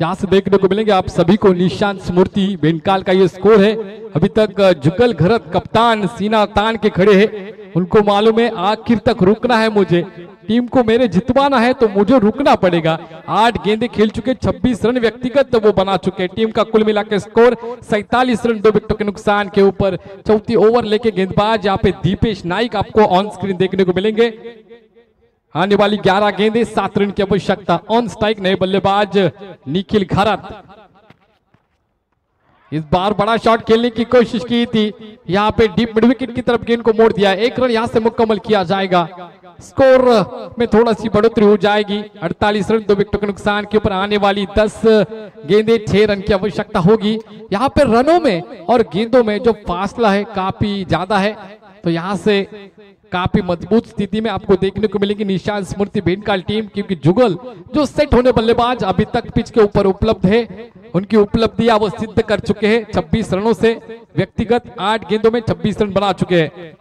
यहां से देखने को मिलेंगे आप सभी को. निशांत स्मृति बेनकाल का ये स्कोर है. अभी तक जुगल घरत कप्तान सीना तान के खड़े हैं. उनको मालूम है आखिर तक रुकना है मुझे, टीम को मेरे जितवाना है तो मुझे रुकना पड़ेगा. 8 गेंदे खेल चुके, 26 रन व्यक्तिगत वो बना चुके. टीम का कुल मिलाकर स्कोर 47 रन, 2 विकेटों के नुकसान के ऊपर. चौथी ओवर लेके गेंदबाज यहाँ पे दीपेश नाइक आपको ऑन स्क्रीन देखने को मिलेंगे. आने वाली 11 गेंदे 7 रन की आवश्यकता. ऑन स्ट्राइक नए बल्लेबाज निखिल घरत. इस बार बड़ा शॉट खेलने की कोशिश की थी, यहाँ पे डीप मिड विकेट की तरफ गेंद को मोड़ दिया. 1 रन यहाँ से मुकम्मल किया जाएगा. स्कोर में थोड़ा सी बढ़ोतरी हो जाएगी. 48 रन, 2 विकेटों के नुकसान के ऊपर. आने वाली 10 गेंदे 6 रन की आवश्यकता होगी. यहाँ पे रनों में और गेंदों में जो फासला है काफी ज्यादा है, तो यहाँ से काफी मजबूत स्थिति में आपको देखने को मिलेगी निशांत स्मृति बेनकाल टीम, क्योंकि जुगल जो सेट होने बल्लेबाज अभी तक पिच के ऊपर उपलब्ध है, उनकी उपलब्धियां वो सिद्ध कर चुके हैं. 26 रनों से व्यक्तिगत 8 गेंदों में 26 रन बना चुके हैं.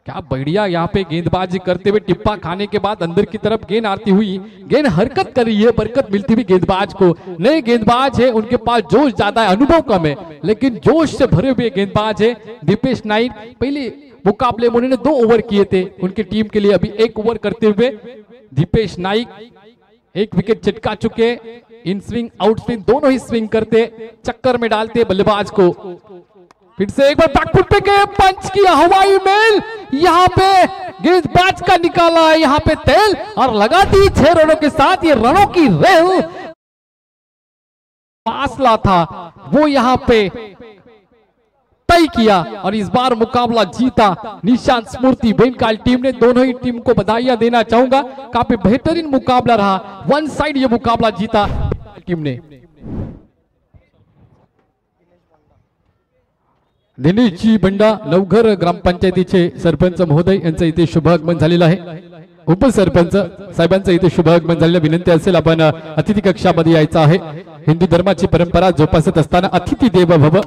क्या बढ़िया यहाँ पे गेंदबाजी करते हुए टिप्पा खाने के बाद अंदर की तरफ गेंद आती हुई, गेंद हरकत कर रही है, बरकत मिलती हुई गेंदबाज को. नए गेंदबाज है, उनके पास जोश ज्यादा है, अनुभव कम है, लेकिन जोश से भरे हुए गेंदबाज है दीपेश नाइक. पहले मुकाबले में उन्होंने 2 ओवर किए थे उनकी टीम के लिए, अभी 1 ओवर करते हुए दीपेश नाइक 1 विकेट चिटका चुके. इन स्विंग आउट स्विंग दोनों ही स्विंग करते, चक्कर में डालते बल्लेबाज को. फिर से एक बार बैकफुट पे गए, पंच किया हवाई मेल, यहाँ पे गेंदबाज का निकाला है यहाँ पे तेल और लगा दी 6 रनों के साथ. ये रनों की रेल फासला था वो यहाँ पे तय किया और इस बार मुकाबला जीता निशांत स्मृति बेनकाल टीम ने. दोनों ही टीम को बधाइयां देना चाहूंगा, काफी बेहतरीन मुकाबला रहा. 1 साइड ये मुकाबला जीता टीम ने. दिनेशजी बंडा नवघर ग्रामपंचायतीचे सरपंच महोदय यांचं इथे शुभागमन झालेलं आहे. उपसरपंच साहेबांचं इथे शुभागमन झालेलं. विनंती असेल आपण अतिथी कक्षामध्ये यायचं आहे. हिंदू धर्माची परंपरा जोपासत असताना अतिथी देव भव